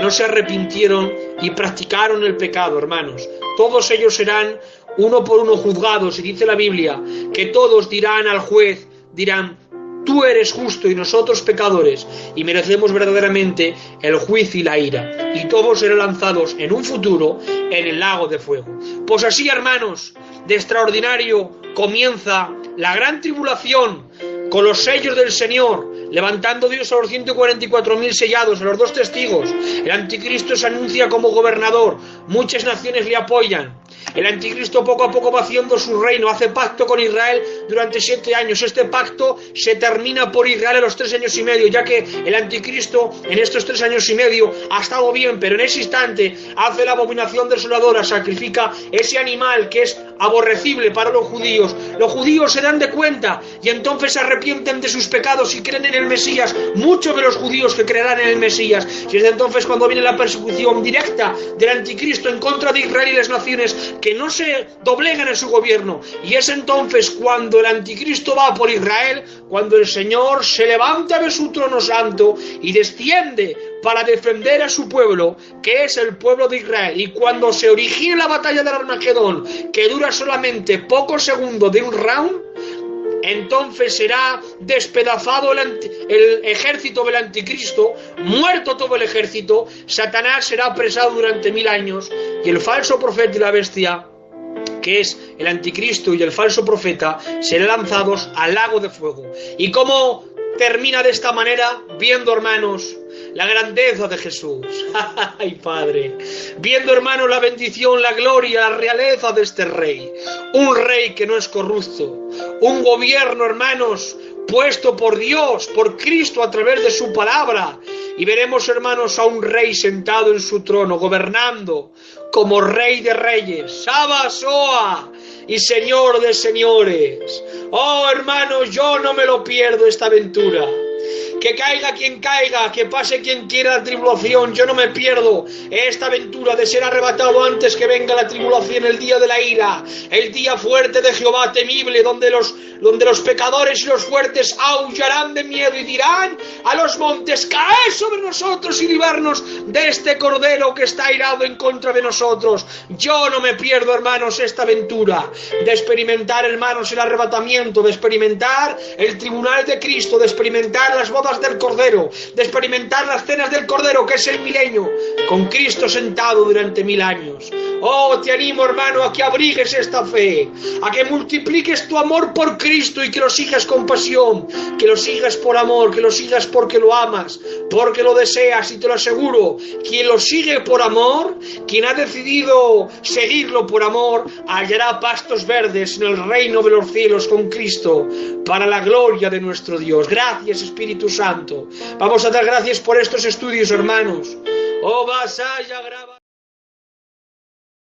S1: no se arrepintieron y practicaron el pecado, hermanos. Todos ellos serán uno por uno juzgados, y dice la Biblia que todos dirán al juez, dirán: tú eres justo y nosotros pecadores, y merecemos verdaderamente el juicio y la ira. Y todos serán lanzados en un futuro en el lago de fuego. Pues así, hermanos, de extraordinario comienza la gran tribulación con los sellos del Señor, levantando Dios a los 144.000 sellados, a los 2 testigos. El anticristo se anuncia como gobernador, muchas naciones le apoyan. El anticristo poco a poco va haciendo su reino, hace pacto con Israel durante 7 años. Este pacto se termina por Israel a los 3 años y medio, ya que el anticristo en estos 3 años y medio ha estado bien, pero en ese instante hace la abominación desoladora, sacrifica ese animal que es aborrecible para los judíos. Los judíos se dan de cuenta y entonces se arrepienten de sus pecados y creen en el Mesías. Muchos de los judíos que creerán en el Mesías. Y es entonces cuando viene la persecución directa del anticristo en contra de Israel y las naciones que no se doblegan en su gobierno. Y es entonces cuando el anticristo va por Israel, cuando el Señor se levanta de su trono santo y desciende para defender a su pueblo, que es el pueblo de Israel. Y cuando se origina la batalla del Armagedón, que dura solamente pocos segundos de un round, entonces será despedazado el ejército del anticristo, muerto todo el ejército. Satanás será apresado durante 1000 años y el falso profeta y la bestia que es el anticristo y el falso profeta, serán lanzados al lago de fuego. ¿Y cómo termina de esta manera? Viendo, hermanos, la grandeza de Jesús. ¡Ay, Padre! Viendo, hermanos, la bendición, la gloria, la realeza de este rey. Un rey que no es corrupto. Un gobierno, hermanos, puesto por Dios, por Cristo, a través de su palabra. Y veremos, hermanos, a un rey sentado en su trono, gobernando como rey de reyes. ¡Saba Soa! Y Señor de señores. Oh, hermanos, yo no me lo pierdo esta aventura. Que caiga quien caiga, que pase quien quiera la tribulación, yo no me pierdo esta aventura de ser arrebatado antes que venga la tribulación, el día de la ira, el día fuerte de Jehová temible, donde los pecadores y los fuertes aullarán de miedo y dirán a los montes: caed sobre nosotros y librarnos de este cordero que está airado en contra de nosotros. Yo no me pierdo, hermanos, esta aventura de experimentar, hermanos, el arrebatamiento, de experimentar el tribunal de Cristo, de experimentar las bodas del Cordero, de experimentar las cenas del Cordero, que es el milenio, con Cristo sentado durante 1000 años. Oh, te animo, hermano, a que abrigues esta fe, a que multipliques tu amor por Cristo y que lo sigas con pasión, que lo sigas por amor, que lo sigas porque lo amas, porque lo deseas. Y te lo aseguro, quien lo sigue por amor, quien ha decidido seguirlo por amor, hallará pastos verdes en el reino de los cielos con Cristo, para la gloria de nuestro Dios. Gracias, Espíritu Santo. Vamos a dar gracias por estos estudios, hermanos. Oh, vasalla, graba.